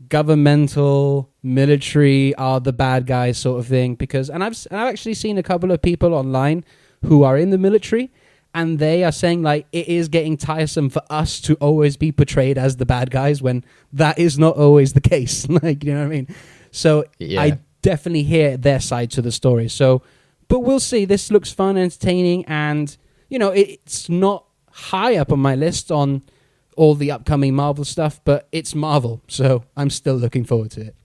governmental, military are the bad guys sort of thing, because I've actually seen a couple of people online who are in the military, and they are saying it is getting tiresome for us to always be portrayed as the bad guys when that is not always the case. You know what I mean? So yeah. I definitely hear their side to the story. So, but we'll see. This looks fun, entertaining, and it's not high up on my list on all the upcoming Marvel stuff, but it's Marvel, so I'm still looking forward to it.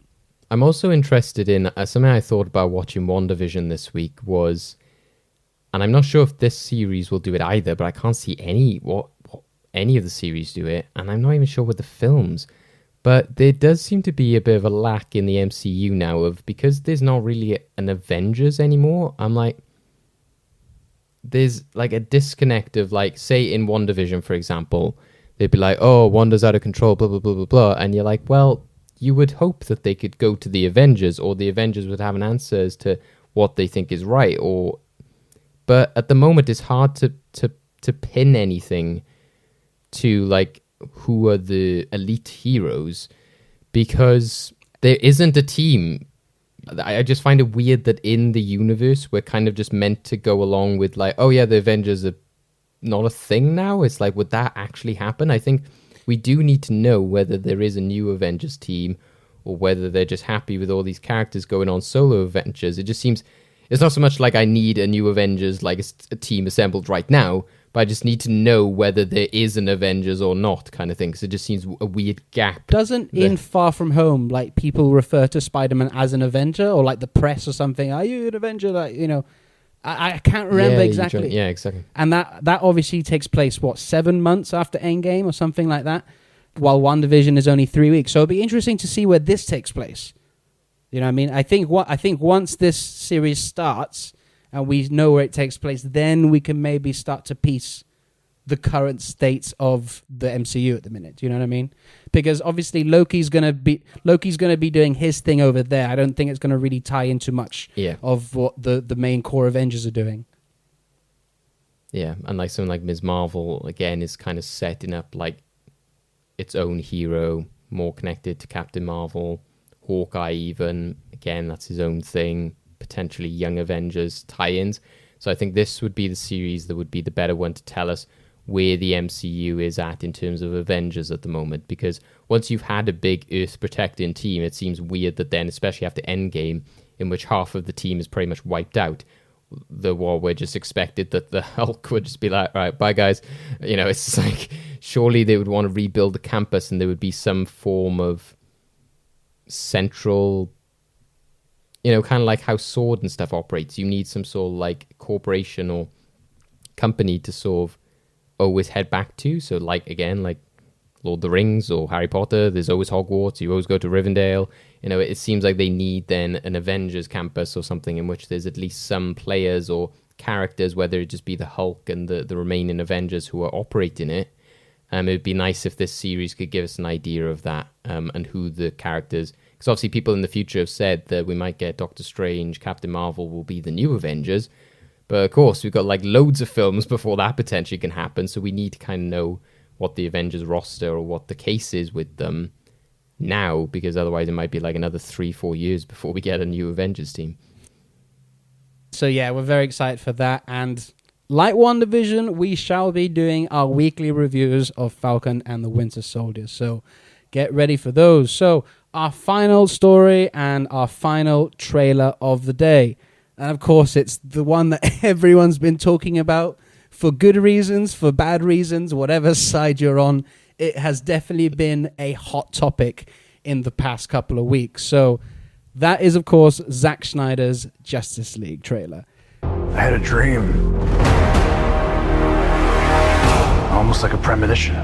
I'm also interested in something I thought about watching WandaVision this week was, and I'm not sure if this series will do it either, but I can't see any of the series do it, and I'm not even sure with the films. But there does seem to be a bit of a lack in the MCU now of, because there's not really an Avengers anymore. I'm like, there's a disconnect of say in WandaVision, for example, they'd be like, oh, Wanda's out of control, blah, blah, blah, blah, blah. And you're like, well, you would hope that they could go to the Avengers, or the Avengers would have an answer as to what they think is right. But at the moment, it's hard to pin anything to who are the elite heroes, because there isn't a team. I just find it weird that in the universe, we're kind of just meant to go along with oh yeah, the Avengers are not a thing now. It's would that actually happen? I think we do need to know whether there is a new Avengers team, or whether they're just happy with all these characters going on solo adventures. It just seems, it's not so much I need a new Avengers, a team assembled right now, but I just need to know whether there is an Avengers or not, kind of thing, because it just seems a weird gap. Doesn't in Far From Home, people refer to Spider-Man as an Avenger, or the press or something, are you an Avenger? I can't remember exactly. Yeah, exactly. And that obviously takes place, 7 months after Endgame or something like that, while WandaVision is only 3 weeks. So it'll be interesting to see where this takes place. You know what I mean? I think once this series starts and we know where it takes place, then we can maybe start to piece the current states of the MCU at the minute. Do you know what I mean? Because obviously Loki's gonna be doing his thing over there. I don't think it's gonna really tie into much of what the main core Avengers are doing. Yeah, and like something like Ms. Marvel again is kind of setting up like its own hero, more connected to Captain Marvel. Hawkeye even, again, that's his own thing. Potentially Young Avengers tie-ins. So I think this would be the series that would be the better one to tell us where the MCU is at in terms of Avengers at the moment. Because once you've had a big Earth-protecting team, it seems weird that then, especially after Endgame, in which half of the team is pretty much wiped out, we're just expected that the Hulk would just be like, right, bye guys. You know, it's like, surely they would want to rebuild the campus and there would be some form of central, you know, kind of like how S.W.O.R.D. and stuff operates. You need some sort of like corporation or company to sort of always head back to. So like, again, like Lord of the Rings or Harry Potter, there's always Hogwarts, you always go to Rivendell. You know, it seems like they need then an Avengers campus or something in which there's at least some players or characters, whether it just be the Hulk and the remaining Avengers who are operating it. It'd be nice if this series could give us an idea of that, and who the characters, because obviously people in the future have said that we might get Doctor Strange, Captain Marvel will be the new Avengers. But of course, we've got like loads of films before that potentially can happen, so we need to kind of know what the Avengers roster or what the case is with them now, because otherwise it might be like another 3-4 years before we get a new Avengers team. So yeah, we're very excited for that, and like WandaVision, we shall be doing our weekly reviews of Falcon and the Winter Soldier, so get ready for those. So our final story and our final trailer of the day. And of course, it's the one that everyone's been talking about for good reasons, for bad reasons, whatever side you're on. It has definitely been a hot topic in the past couple of weeks. So that is, of course, Zack Snyder's Justice League trailer. I had a dream. Almost like a premonition.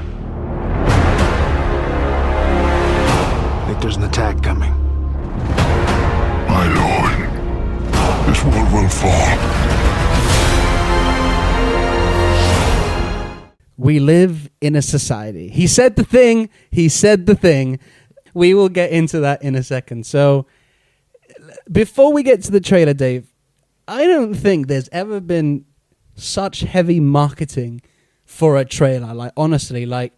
I think there's an attack coming. My lord, this world will fall. We live in a society. He said the thing. He said the thing. We will get into that in a second. So before we get to the trailer, Dave, I don't think there's ever been such heavy marketing for a trailer. Like, honestly, like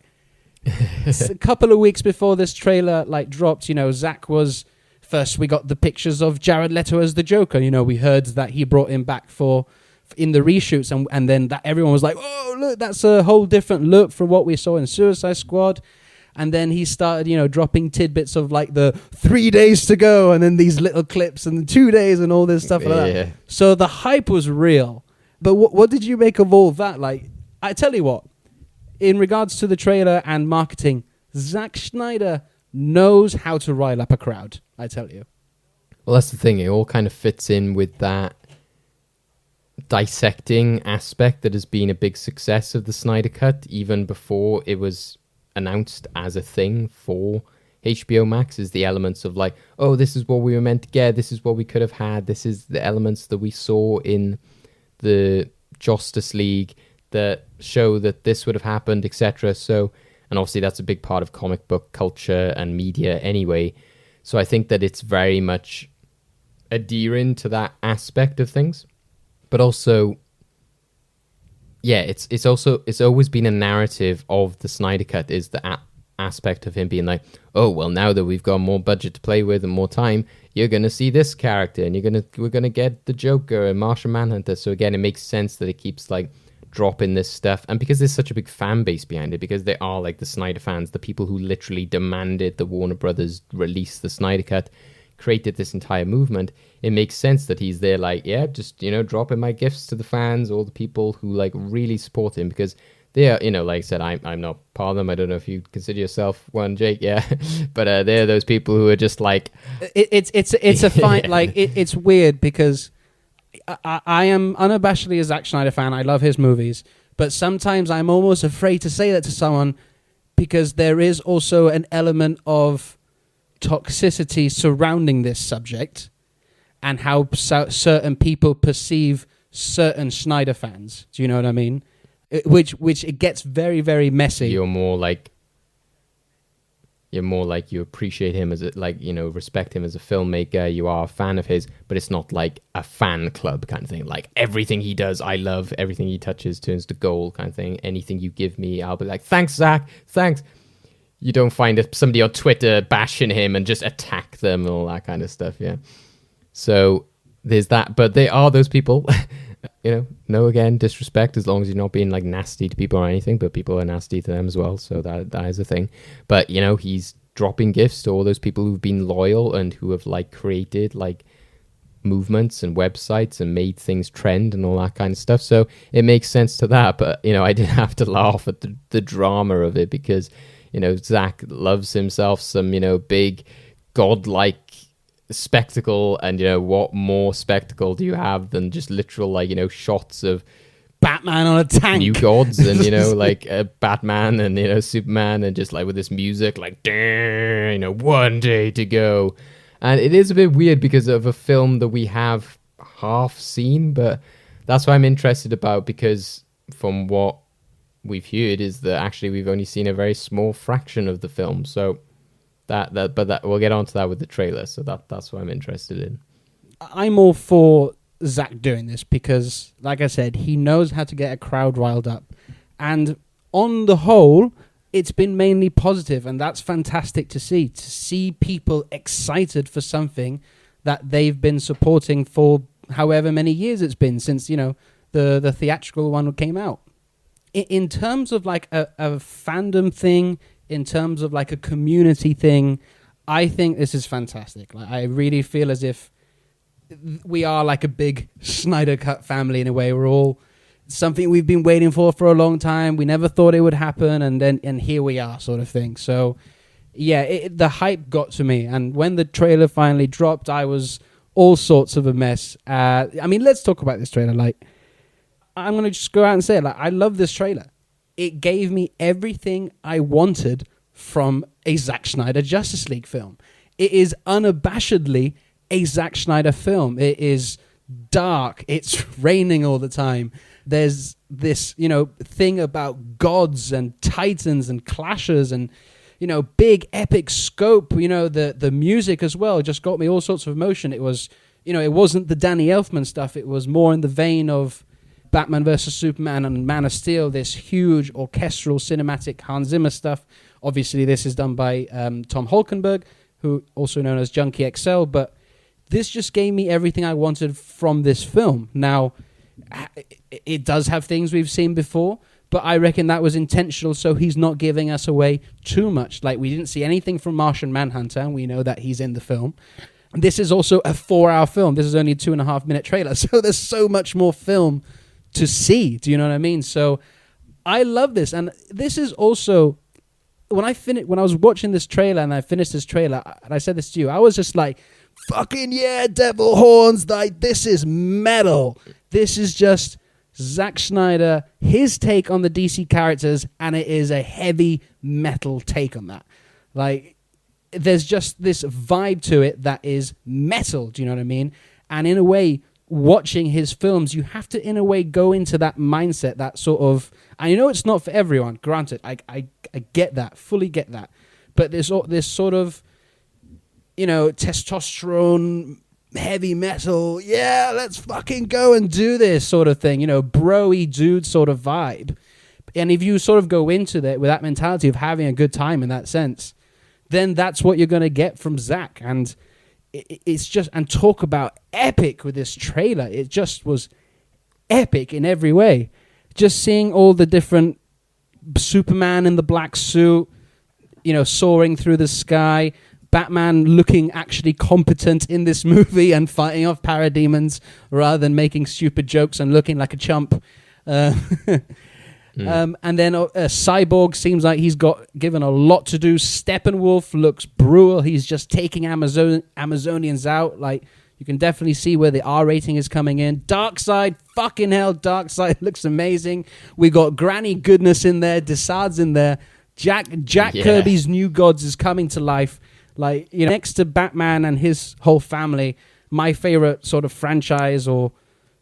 a couple of weeks before this trailer like dropped, you know, Zack was first. We got the pictures of Jared Leto as the Joker. You know, we heard that he brought him back in the reshoots, and then that everyone was like, oh, look, that's a whole different look from what we saw in Suicide Squad. And then he started, you know, dropping tidbits of like the 3 days to go, and then these little clips and the 2 days and all this stuff like that. So the hype was real. But what did you make of all of that? Like, I tell you what, in regards to the trailer and marketing, Zack Snyder knows how to rile up a crowd, I tell you. Well, that's the thing. It all kind of fits in with that dissecting aspect that has been a big success of the Snyder Cut, even before it was announced as a thing for HBO Max, is the elements of like, oh, this is what we were meant to get, this is what we could have had, this is the elements that we saw in the Justice League that show that this would have happened, etc. So, and obviously that's a big part of comic book culture and media anyway. So I think that it's very much adhering to that aspect of things. But also, yeah, it's always been a narrative of the Snyder Cut, is the aspect of him being like, oh, well, now that we've got more budget to play with and more time, you're gonna see this character, and we're gonna get the Joker and Martian Manhunter. So again, it makes sense that it keeps like dropping this stuff, and because there's such a big fan base behind it, because they are like the Snyder fans, the people who literally demanded the Warner Brothers release the Snyder Cut, created this entire movement. It makes sense that he's there like, yeah, just, you know, dropping my gifts to the fans, all the people who like really support him, because they are, you know, like I said, I'm not part of them. I don't know if you consider yourself one, Jake, yeah, but they're those people who are just like, it's a fine, like it's weird because I am unabashedly a Zack Snyder fan. I love his movies. But sometimes I'm almost afraid to say that to someone because there is also an element of toxicity surrounding this subject and how certain people perceive certain Snyder fans. Do you know what I mean? Which it gets very, very messy. You're more like you appreciate him as respect him as a filmmaker. You are a fan of his, but it's not like a fan club kind of thing. Like everything he does, I love. Everything he touches turns to gold kind of thing. Anything you give me, I'll be like, thanks, Zach, thanks. You don't find somebody on Twitter bashing him and just attack them and all that kind of stuff. Yeah. So there's that, but there are those people. No, again, disrespect as long as you're not being like nasty to people or anything, but people are nasty to them as well. So that is a thing. But, he's dropping gifts to all those people who've been loyal and who have like created like movements and websites and made things trend and all that kind of stuff. So it makes sense to that. But, I did have to laugh at the drama of it because, Zach loves himself some, big godlike spectacle, and what more spectacle do you have than just literal shots of Batman on a tank, new gods, and like Batman and Superman, and just like with this music like one day to go. And it is a bit weird because of a film that we have half seen, but that's what I'm interested about, because from what we've heard is that actually we've only seen a very small fraction of the film. So that we'll get onto that with the trailer. So that's what I'm interested in. I'm all for Zack doing this because, like I said, he knows how to get a crowd riled up, and on the whole, it's been mainly positive, and that's fantastic to see. To see people excited for something that they've been supporting for however many years it's been since the theatrical one came out. In terms of like a fandom thing, in terms of like a community thing, I think this is fantastic. Like, I really feel as if we are like a big Snyder Cut family in a way. We're all something we've been waiting for a long time. We never thought it would happen, and here we are, sort of thing. So yeah, the hype got to me, and when the trailer finally dropped, I was all sorts of a mess. Let's talk about this trailer. Like, I'm going to just go out and say it. Like, I love this trailer. It gave me everything I wanted from a Zack Snyder Justice League film. It is unabashedly a Zack Snyder film. It is dark. It's raining all the time. There's this, thing about gods and titans and clashes and, big epic scope. The music as well just got me all sorts of emotion. It was, it wasn't the Danny Elfman stuff. It was more in the vein of Batman vs. Superman and Man of Steel, this huge orchestral cinematic Hans Zimmer stuff. Obviously, this is done by Tom Holkenberg, who also known as Junkie XL, but this just gave me everything I wanted from this film. Now, it does have things we've seen before, but I reckon that was intentional, so he's not giving us away too much. Like, we didn't see anything from Martian Manhunter, and we know that he's in the film. This is also a 4-hour film. This is only a 2.5-minute trailer, so there's so much more film to see. Do you know what I mean? So I love this, and this is also when I was watching this trailer and I finished this trailer, and I said this to you, I was just like, fucking yeah, devil horns, like this is metal. This is just Zack Snyder, his take on the DC characters, and it is a heavy metal take on that. Like, there's just this vibe to it that is metal. Do you know what I mean? And in a way, watching his films, you have to, in a way, go into that mindset, that sort of... I know it's not for everyone, granted. I get that, fully get that. But this sort of, testosterone, heavy metal, yeah, let's fucking go and do this sort of thing, bro-y dude sort of vibe. And if you sort of go into that with that mentality of having a good time in that sense, then that's what you're going to get from Zack. And it's just, and talk about epic with this trailer. It just was epic in every way. Just seeing all the different Superman in the black suit, soaring through the sky, Batman looking actually competent in this movie and fighting off parademons rather than making stupid jokes and looking like a chump. And then Cyborg seems like he's got given a lot to do. Steppenwolf looks brutal. He's just taking Amazonians out. Like, You can definitely see where the R rating is coming in. Darkseid, fucking hell, Darkseid looks amazing. We got Granny Goodness in there, Desaad's in there. Jack Kirby's New Gods is coming to life. Like, you know, next to Batman and his whole family, my favorite sort of franchise or,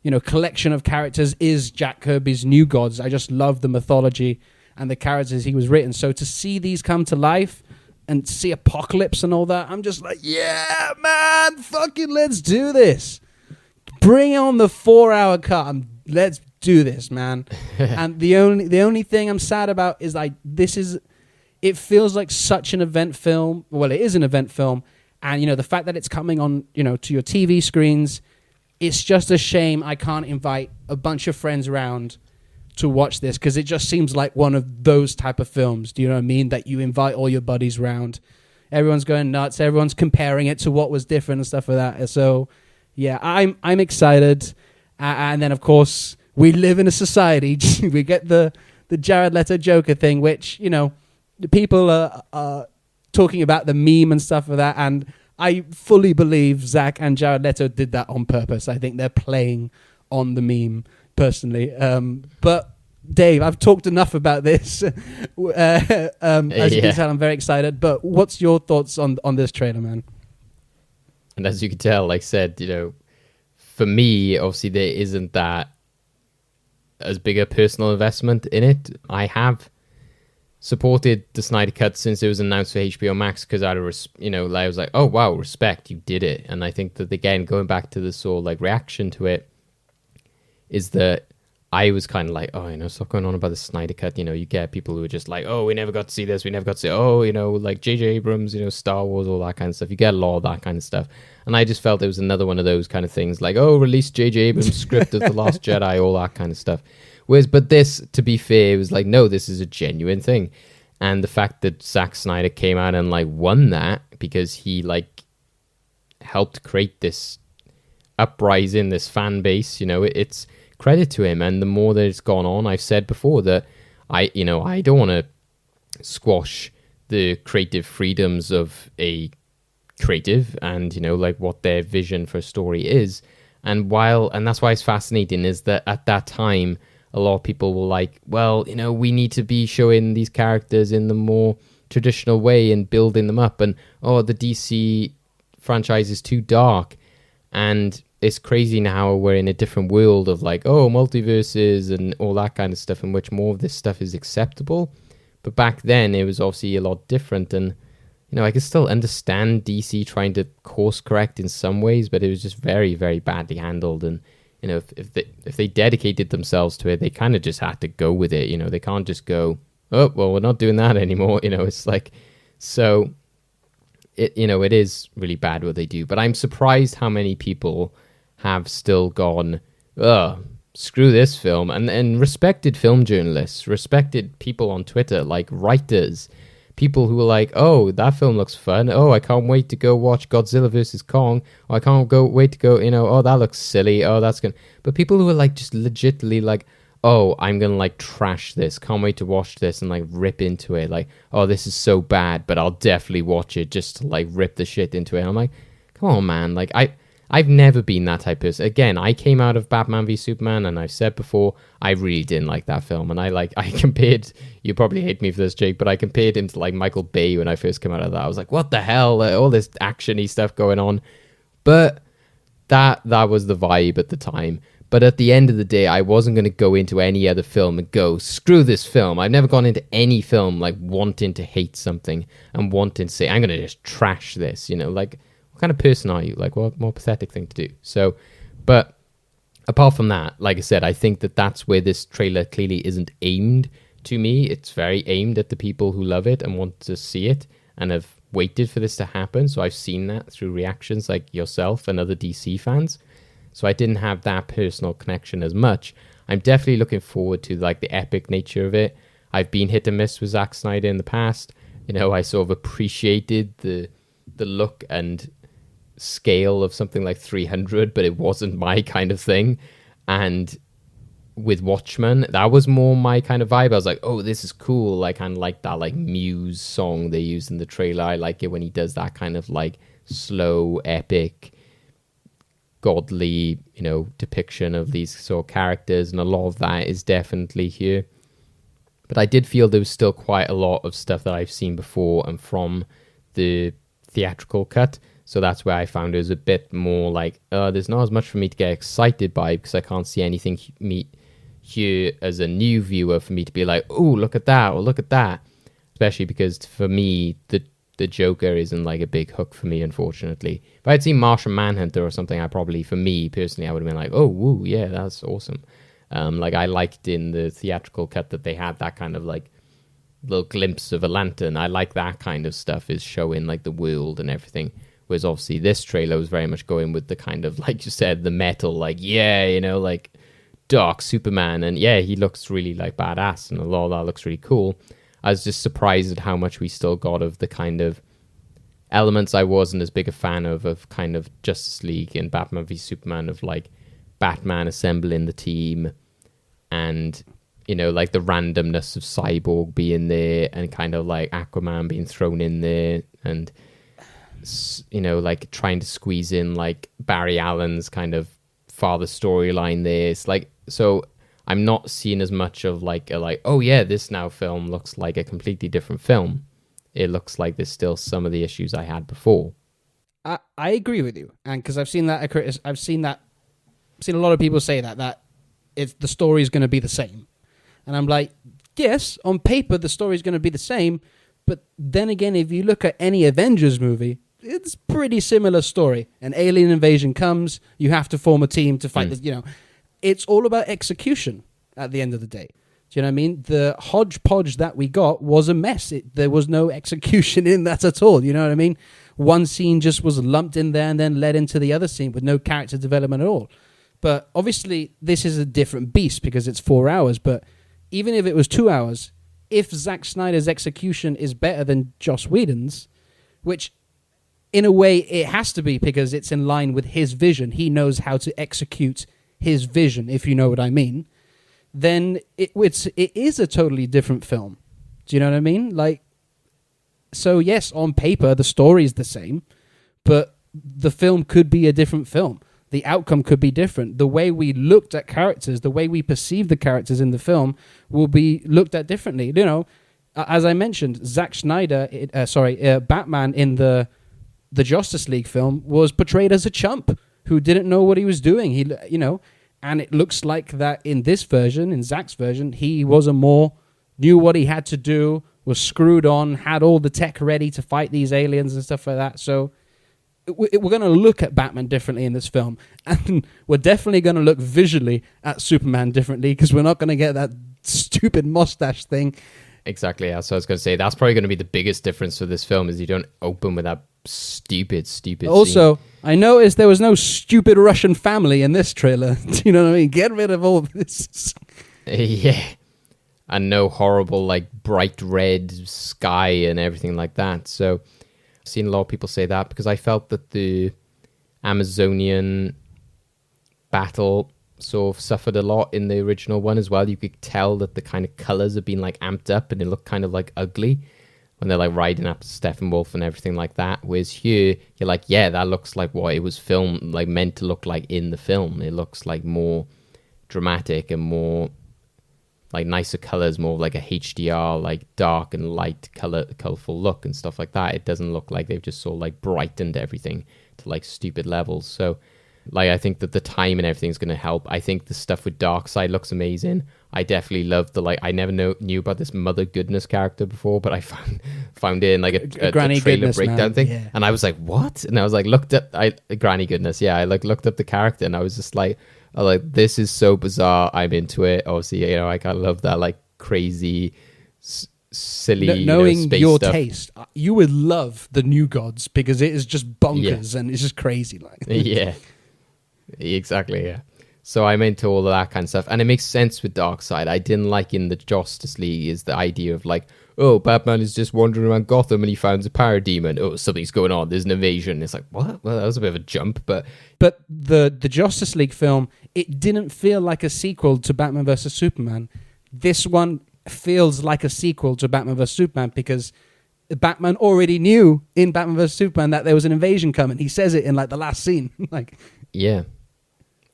you know, collection of characters is Jack Kirby's New Gods. I just love the mythology and the characters he was written. So to see these come to life and see Apocalypse and all that, I'm just like, yeah, man, fucking let's do this. Bring on the 4-hour cut. Let's do this, man. And the only thing I'm sad about is like it feels like such an event film. Well, it is an event film, and you know the fact that it's coming on, you know, to your TV screens. It's just a shame I can't invite a bunch of friends around to watch this, because it just seems like one of those type of films. Do you know what I mean? That you invite all your buddies round. Everyone's going nuts. Everyone's comparing it to what was different and stuff like that. So, yeah, I'm excited. And then, of course, we live in a society. We get the Jared Leto Joker thing, which, you know, people are talking about the meme and stuff like that. And I fully believe Zack and Jared Leto did that on purpose. I think they're playing on the meme, personally. But Dave, I've talked enough about this. As you can tell, I'm very excited. But what's your thoughts on this trailer, man? And as you can tell, like I said, you know, for me, obviously there isn't that as big a personal investment in it. I have supported the Snyder Cut since it was announced for HBO Max, because I was like, oh wow, respect, you did it. And I think that, again, going back to the sort of like reaction to it, is that I was kind of like, oh, you know, stop going on about the Snyder Cut. You know, you get people who are just like, oh, we never got to see this, we never got to see, oh, you know, like J.J. Abrams, you know, Star Wars, all that kind of stuff. You get a lot of that kind of stuff. And I just felt it was another one of those kind of things, like, oh, release J.J. Abrams' script of The Last Jedi, all that kind of stuff. But this, to be fair, it was like, no, this is a genuine thing. And the fact that Zack Snyder came out and like won that, because he like helped create this uprising, this fan base, you know, it's credit to him. And the more that it's gone on, I've said before that I don't want to squash the creative freedoms of a creative and, you know, like what their vision for a story is. And that's why it's fascinating, is that at that time, a lot of people were like, well, you know, we need to be showing these characters in the more traditional way and building them up. And, oh, the DC franchise is too dark. And it's crazy now we're in a different world of like, oh, multiverses and all that kind of stuff, in which more of this stuff is acceptable. But back then, it was obviously a lot different. And, you know, I could still understand DC trying to course correct in some ways, but it was just very, very badly handled. And, you know, if they dedicated themselves to it, they kind of just had to go with it. You know, they can't just go, oh, well, we're not doing that anymore. You know, it's like, so it, you know, it is really bad what they do. But I'm surprised how many people have still gone, screw this film. And respected film journalists, respected people on Twitter, like writers, people who were like, oh, that film looks fun. Oh, I can't wait to go watch Godzilla vs. Kong. Oh, I can't wait to go, you know, oh, that looks silly. Oh, that's good. But people who are like just legitimately like, oh, I'm going to like trash this. Can't wait to watch this and like rip into it. Like, oh, this is so bad, but I'll definitely watch it just to like rip the shit into it. And I'm like, come on, man. Like, I've never been that type of person. Again, I came out of Batman v Superman, and I've said before, I really didn't like that film. And I compared, you probably hate me for this, Jake, but I compared him to like Michael Bay when I first came out of that. I was like, what the hell? All this action-y stuff going on. But that was the vibe at the time. But at the end of the day, I wasn't going to go into any other film and go, screw this film. I've never gone into any film like wanting to hate something and wanting to say, I'm going to just trash this, you know, like, what kind of person are you? Like, what more pathetic thing to do? So, but apart from that, like I said, I think that that's where this trailer clearly isn't aimed to me. It's very aimed at the people who love it and want to see it and have waited for this to happen. So I've seen that through reactions like yourself and other DC fans. So I didn't have that personal connection as much. I'm definitely looking forward to like the epic nature of it. I've been hit and miss with Zack Snyder in the past. You know, I sort of appreciated the look and scale of something like 300, but it wasn't my kind of thing. And with Watchmen, that was more my kind of vibe. I was like, oh, this is cool. I kind of like that like Muse song they used in the trailer. I like it when he does that kind of like slow, epic, godly, depiction of these sort of characters, and a lot of that is definitely here. But I did feel there was still quite a lot of stuff that I've seen before and from the theatrical cut. So that's where I found it was a bit more like, there's not as much for me to get excited by, because I can't see anything here as a new viewer for me to be like, oh, look at that, or look at that. Especially because for me, the Joker isn't like a big hook for me, unfortunately. If I'd seen Martian Manhunter or something, for me personally, I would have been like, oh, woo, yeah, that's awesome. Like I liked in the theatrical cut that they had that kind of like little glimpse of a lantern. I like that kind of stuff, is showing like the world and everything. Whereas obviously this trailer was very much going with the kind of, like you said, the metal, like, yeah, like dark Superman. And yeah, he looks really like badass, and a lot of that looks really cool. I was just surprised at how much we still got of the kind of elements I wasn't as big a fan of kind of Justice League and Batman v Superman, of like Batman assembling the team, and like the randomness of Cyborg being there, and kind of like Aquaman being thrown in there, and like trying to squeeze in like Barry Allen's kind of father storyline there. It's like, so I'm not seeing as much of like oh yeah, this now film looks like a completely different film. It looks like there's still some of the issues I had before. I agree with you, and because I've seen a lot of people say that it's the story is going to be the same, and I'm like, yes, on paper the story is going to be the same, but then again, if you look at any Avengers movie, it's pretty similar story. An alien invasion comes, you have to form a team to fight this. It's all about execution at the end of the day. Do you know what I mean? The hodgepodge that we got was a mess. There was no execution in that at all. You know what I mean? One scene just was lumped in there and then led into the other scene with no character development at all. But obviously, this is a different beast because it's 4 hours. But even if it was 2 hours, if Zack Snyder's execution is better than Joss Whedon's, which in a way it has to be because it's in line with his vision, he knows how to execute his vision, if you know what I mean, then it is a totally different film. Do you know what I mean? Like, so yes, on paper the story is the same, but the film could be a different film. The outcome could be different. The way we looked at characters, the way we perceive the characters in the film will be looked at differently. As I mentioned, Zack Snyder, Batman in the Justice League film was portrayed as a chump who didn't know what he was doing. And it looks like that in this version, in Zack's version, he was knew what he had to do, was screwed on, had all the tech ready to fight these aliens and stuff like that. So we're going to look at Batman differently in this film. And we're definitely going to look visually at Superman differently, because we're not going to get that stupid mustache thing. Exactly. Yeah. So I was going to say, that's probably going to be the biggest difference for this film, is you don't open with that stupid also scene. I noticed there was no stupid Russian family in this trailer. Do you know what I mean? Get rid of all this. Yeah. And no horrible like bright red sky and everything like that. So I've seen a lot of people say that, because I felt that the Amazonian battle sort of suffered a lot in the original one as well. You could tell that the kind of colors have been like amped up, and it looked kind of like ugly when they're like riding up to Steppenwolf and everything like that. Whereas here, you're like, yeah, that looks like what it was filmed, like meant to look like in the film. It looks like more dramatic and more like nicer colors, more like a HDR, like dark and light colorful look and stuff like that. It doesn't look like they've just sort of like brightened everything to like stupid levels. So like, I think that the time and everything is going to help. I think the stuff with Darkseid looks amazing. I definitely love I never knew about this Mother Goodness character before, but I found it in like a Granny trailer Goodness, breakdown man. thing. Yeah. And I was like, what? And I was like, Granny Goodness. Yeah. I like looked up the character, and I was just like, this is so bizarre. I'm into it. Obviously, I kind of love that like crazy, silly, knowing space your stuff. taste, you would love the New Gods, because it is just bonkers and it's just crazy. Like, yeah, exactly. Yeah. So I'm into all of that kind of stuff, and it makes sense with Darkseid. I didn't like in the Justice League is the idea of like, oh, Batman is just wandering around Gotham and he finds a parademon. Oh, something's going on. There's an invasion. It's like, what? Well, that was a bit of a jump, but the Justice League film, it didn't feel like a sequel to Batman vs Superman. This one feels like a sequel to Batman vs Superman, because Batman already knew in Batman vs Superman that there was an invasion coming. He says it in like the last scene. Like, Yeah.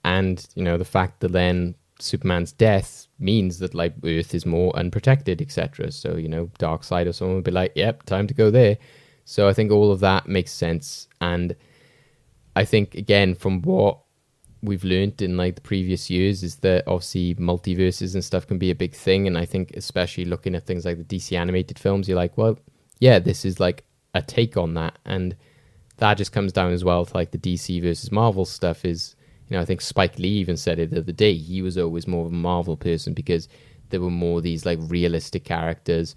And, the fact that then Superman's death means that, like, Earth is more unprotected, etc. So, Darkseid or someone would be like, yep, time to go there. So I think all of that makes sense. And I think, again, from what we've learned in, like, the previous years is that obviously multiverses and stuff can be a big thing. And I think especially looking at things like the DC animated films, you're like, well, yeah, this is, like, a take on that. And that just comes down as well to, like, the DC versus Marvel stuff is... I think Spike Lee even said it the other day. He was always more of a Marvel person because there were more these like realistic characters.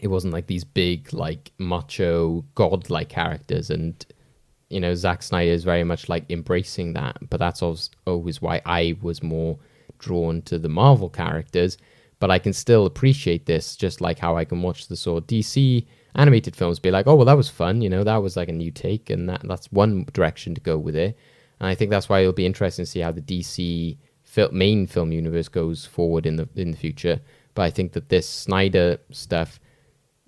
It wasn't like these big like macho god-like characters. And Zack Snyder is very much like embracing that. But that's always why I was more drawn to the Marvel characters. But I can still appreciate this, just like how I can watch the sort of DC animated films, be like, oh well, that was fun. That was like a new take, and that's one direction to go with it. And I think that's why it'll be interesting to see how the DC main film universe goes forward in the future. But I think that this Snyder stuff,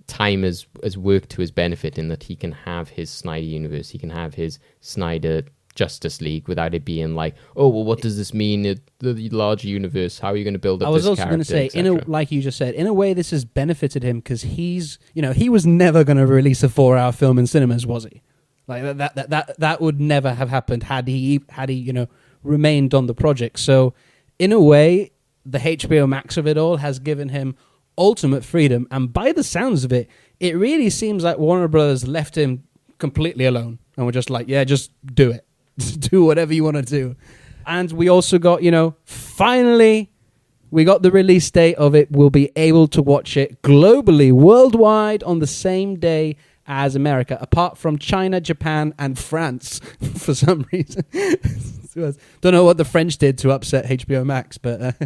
time has worked to his benefit in that he can have his Snyder universe, he can have his Snyder Justice League without it being like, oh, well, what does this mean? The larger universe, how are you going to build up this character? I was also going to say, like you just said, in a way this has benefited him because he's, he was never going to release a 4-hour film in cinemas, was he? Like that would never have happened had he remained on the project. So in a way, the HBO Max of it all has given him ultimate freedom. And by the sounds of it, it really seems like Warner Brothers left him completely alone. And we're just like, yeah, just do it. Do whatever you want to do. And we also got, finally, we got the release date of it. We'll be able to watch it globally, worldwide, on the same day as America, apart from China, Japan, and France for some reason. Don't know what the French did to upset HBO Max, but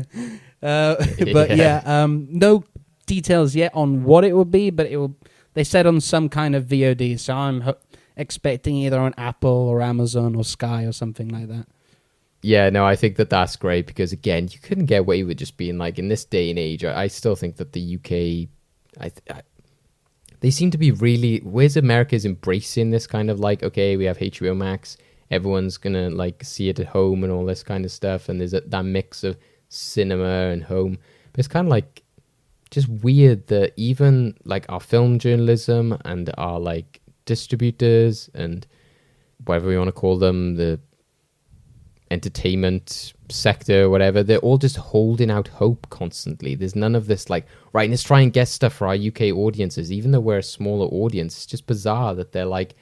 no details yet on what it will be, but it will. They said on some kind of VOD, so I'm expecting either on Apple or Amazon or Sky or something like that. Yeah, no, I think that's great because again, you couldn't get away with just being like in this day and age. I still think that the UK, they seem to be really, whereas America's embracing this kind of like, okay, we have HBO Max, everyone's gonna like see it at home and all this kind of stuff, and there's that mix of cinema and home. But it's kind of like just weird that even like our film journalism and our like distributors and whatever we want to call them, the entertainment sector, whatever, they're all just holding out hope constantly. There's none of this like, right, let's try and get stuff for our UK audiences, even though we're a smaller audience. It's just bizarre that they're like,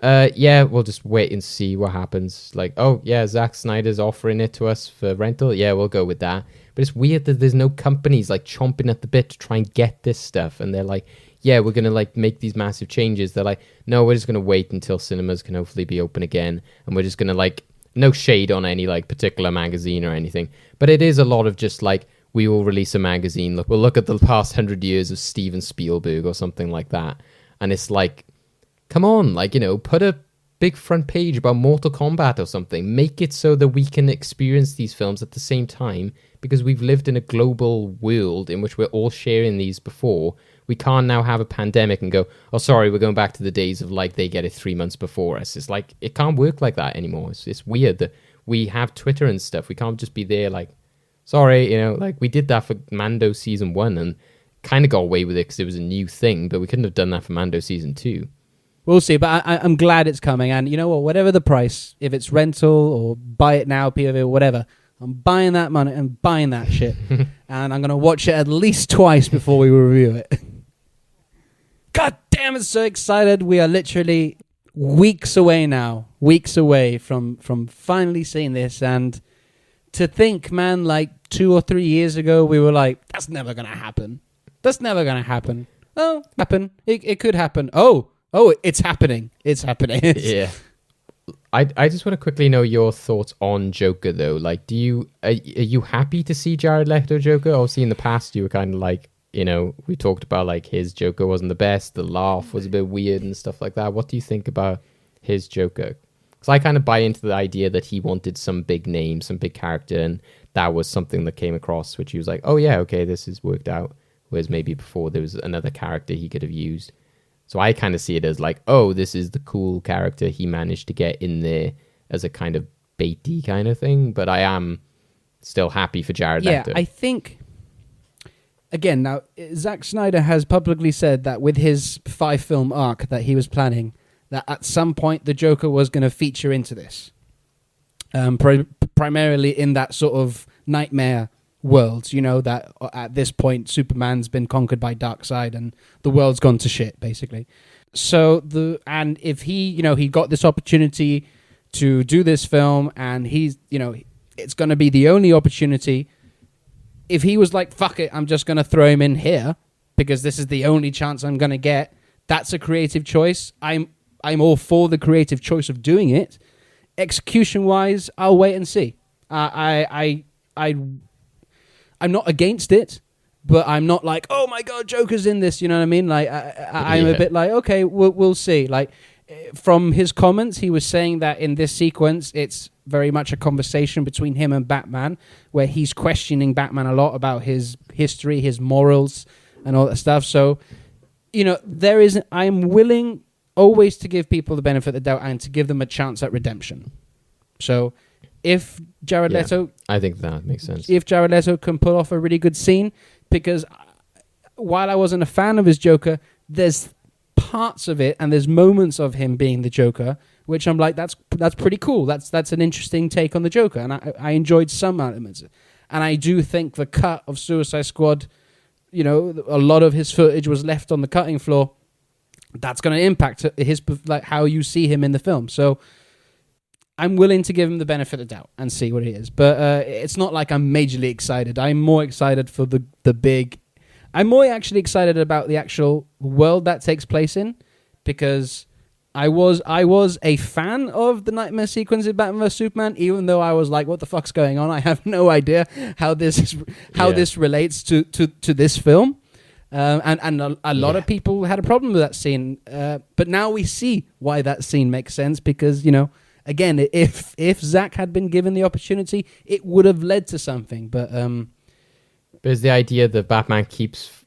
yeah, we'll just wait and see what happens. Like, oh yeah, Zack Snyder's offering it to us for rental, yeah, we'll go with that. But it's weird that there's no companies like chomping at the bit to try and get this stuff, and they're like, yeah, we're gonna like make these massive changes. They're like, no, we're just gonna wait until cinemas can hopefully be open again, and we're just gonna like, no shade on any like particular magazine or anything, but it is a lot of just like, we will release a magazine. Look, we'll look at the past 100 years of Steven Spielberg or something like that. And it's like, come on, like, put a big front page about Mortal Kombat or something. Make it so that we can experience these films at the same time, because we've lived in a global world in which we're all sharing these before. We can't now have a pandemic and go, oh, sorry, we're going back to the days of like they get it 3 months before us. It's like, it can't work like that anymore. It's weird that we have Twitter and stuff. We can't just be there like, sorry, like we did that for Mando season 1 and kind of got away with it because it was a new thing, but we couldn't have done that for Mando season 2. We'll see, but I'm glad it's coming. And you know what? Whatever the price, if it's rental or buy it now, POV, or whatever, I'm buying that money and buying that shit. And I'm going to watch it at least twice before we review it. God damn, I'm so excited. We are literally weeks away now. Weeks away from finally seeing this. And to think, man, like 2 or 3 years ago, we were like, that's never going to happen. That's never going to happen. Oh, happen. It could happen. Oh, it's happening. It's happening. Yeah. I just want to quickly know your thoughts on Joker, though. Like, are you happy to see Jared Leto Joker? Obviously, in the past, you were kind of like, we talked about like his Joker wasn't the best. The laugh was a bit weird and stuff like that. What do you think about his Joker? Because I kind of buy into the idea that he wanted some big name, some big character, and that was something that came across, which he was like, oh yeah, okay, this has worked out. Whereas maybe before there was another character he could have used. So I kind of see it as like, oh, this is the cool character he managed to get in there as a kind of clickbaity kind of thing, but I am still happy for Jared Leto. I think, again, now, Zack Snyder has publicly said that with his 5-film arc that he was planning, that at some point the Joker was going to feature into this. Primarily in that sort of nightmare world, you know, that at this point Superman's been conquered by Darkseid and the world's gone to shit, basically. So and if he, you know, he got this opportunity to do this film, and he's, you know, it's going to be the only opportunity. If he was like, fuck it, I'm just going to throw him in here because this is the only chance I'm going to get, that's a creative choice. I'm all for the creative choice of doing it. Execution wise, I'll wait and see. I'm not against it, but I'm not like, oh my god, Joker's in this. You know what I mean? Like, I'm a bit like, okay, we'll see. Like, from his comments, he was saying that in this sequence, it's very much a conversation between him and Batman, where he's questioning Batman a lot about his history, his morals, and all that stuff. So, you know, I'm willing always to give people the benefit of the doubt and to give them a chance at redemption. So if Jared Leto... I think that makes sense. If Jared Leto can pull off a really good scene, because while I wasn't a fan of his Joker, there's parts of it and there's moments of him being the Joker, which I'm like, that's pretty cool. That's an interesting take on the Joker, and I enjoyed some elements. And I do think the cut of Suicide Squad, you know, a lot of his footage was left on the cutting floor. That's going to impact his, like, how you see him in the film. So I'm willing to give him the benefit of the doubt and see what he is. But it's not like I'm majorly excited. I'm more excited for the big... I'm more actually excited about the actual world that takes place in, because I was a fan of the nightmare sequence in Batman vs Superman, even though I was like, what the fuck's going on? I have no idea how this relates to this film. And a lot of people had a problem with that scene, but now we see why that scene makes sense, because, you know, again, if Zack had been given the opportunity, it would have led to something. But is the idea that Batman keeps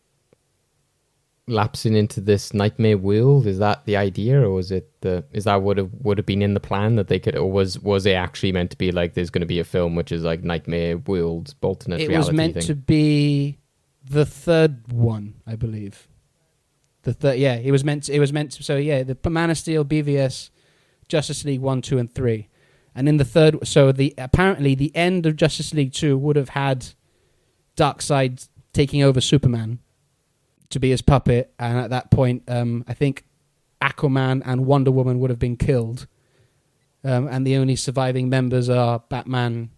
lapsing into this nightmare world, is that the idea, or is that would have been in the plan that they could, or was it actually meant to be like there's going to be a film which is like nightmare world alternate reality? It was meant to be the third one, I believe. It was meant to. So yeah, the Man of Steel, BVS, Justice League 1, 2, and 3, and in the third. So apparently the end of Justice League 2 would have had Darkseid taking over Superman to be his puppet, and at that point, I think Aquaman and Wonder Woman would have been killed, and the only surviving members are Batman,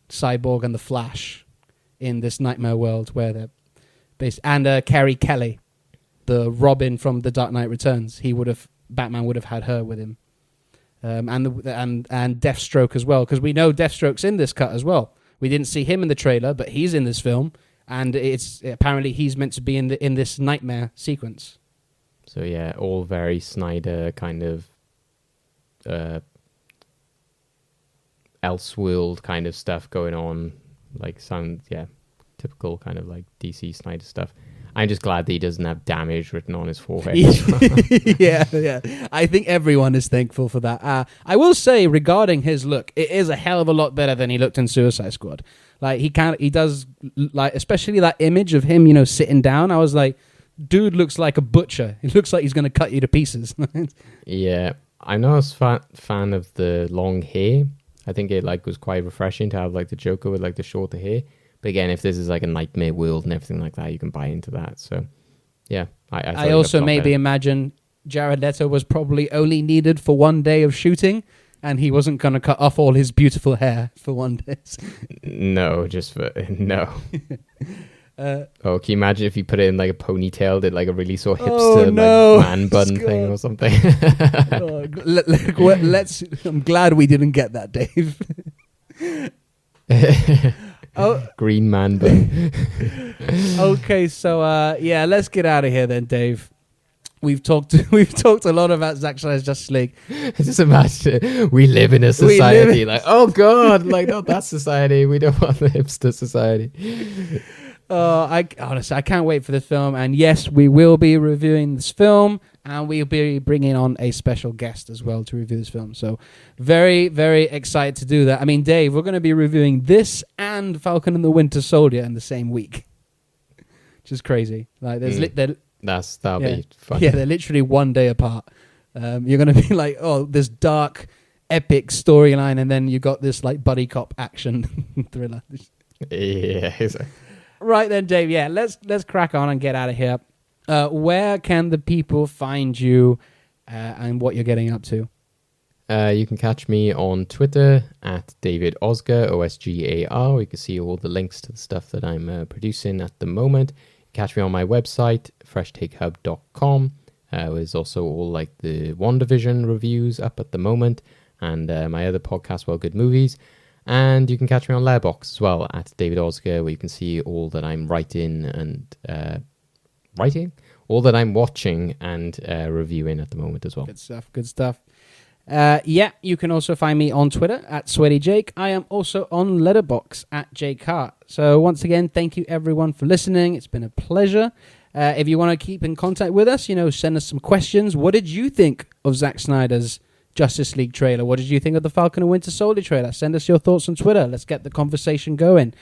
Cyborg, and the Flash in this nightmare world where they're based, and Carrie Kelly, the Robin from The Dark Knight Returns. Batman would have had her with him, and Deathstroke as well, because we know Deathstroke's in this cut as well. We didn't see him in the trailer, but he's in this film, and apparently he's meant to be in this nightmare sequence. So yeah, all very Snyder kind of Elseworld kind of stuff going on, like typical kind of like DC Snyder stuff. I'm just glad that he doesn't have damage written on his forehead. Yeah. I think everyone is thankful for that. I will say, regarding his look, it is a hell of a lot better than he looked in Suicide Squad. Like he does, like, especially that image of him, you know, sitting down. I was like, dude looks like a butcher. He looks like he's going to cut you to pieces. Yeah, I'm not a fan of the long hair. I think it was quite refreshing to have like the Joker with like the shorter hair. But again, if this is like a nightmare world and everything like that, you can buy into that. So, yeah. I also maybe imagine Jared Leto was probably only needed for one day of shooting, and he wasn't going to cut off all his beautiful hair for one day. No. Can you imagine if you put it in like a ponytail, did like a really sort of hipster man bun thing or something? I'm glad we didn't get that, Dave. Green man bun. Okay, so let's get out of here then, Dave. We've talked a lot about Zack Snyder's Justice League. Just imagine we live in a society like, oh god, like not that society. We don't want the hipster society. Honestly, I can't wait for this film. And yes, we will be reviewing this film. and we'll be bringing on a special guest as well to review this film. So very, very excited to do that. I mean, Dave, we're going to be reviewing this and Falcon and the Winter Soldier in the same week, which is crazy. Like, that'll be fun. Yeah, they're literally one day apart. You're going to be like, oh, this dark, epic storyline, and then you got this like buddy cop action thriller. Yeah, exactly. Right then, Dave. Yeah, let's crack on and get out of here. Where can the people find you and what you're getting up to? You can catch me on Twitter at David Osgar, Osgar. You can see all the links to the stuff that I'm producing at the moment. Catch me on my website, freshtakehub.com. There's also all like the WandaVision reviews up at the moment, and my other podcast, Well Good Movies. And you can catch me on Letterboxd as well at David Osgar, where you can see all that I'm writing and all that I'm watching and reviewing at the moment as well. Good stuff. Yeah, you can also find me on Twitter at SweatyJake. I am also on Letterboxd at Jake Hart. So once again, thank you everyone for listening. It's been a pleasure. If you want to keep in contact with us, send us some questions. What did you think of Zack Snyder's Justice League trailer? What did you think of the Falcon and Winter Soldier trailer? Send us your thoughts on Twitter. Let's get the conversation going.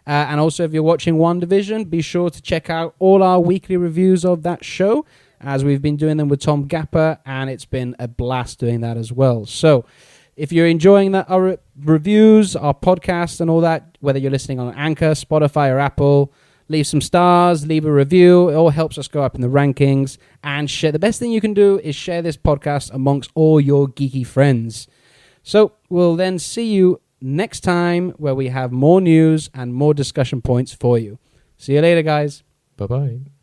And also, if you're watching WandaVision, be sure to check out all our weekly reviews of that show, as we've been doing them with Tom Gapper, and it's been a blast doing that as well. So if you're enjoying that, our reviews, our podcast and all that, whether you're listening on Anchor, Spotify or Apple, leave some stars, leave a review. It all helps us go up in the rankings. And share. The best thing you can do is share this podcast amongst all your geeky friends. So we'll then see you next time, where we have more news and more discussion points for you. See you later, guys. Bye-bye.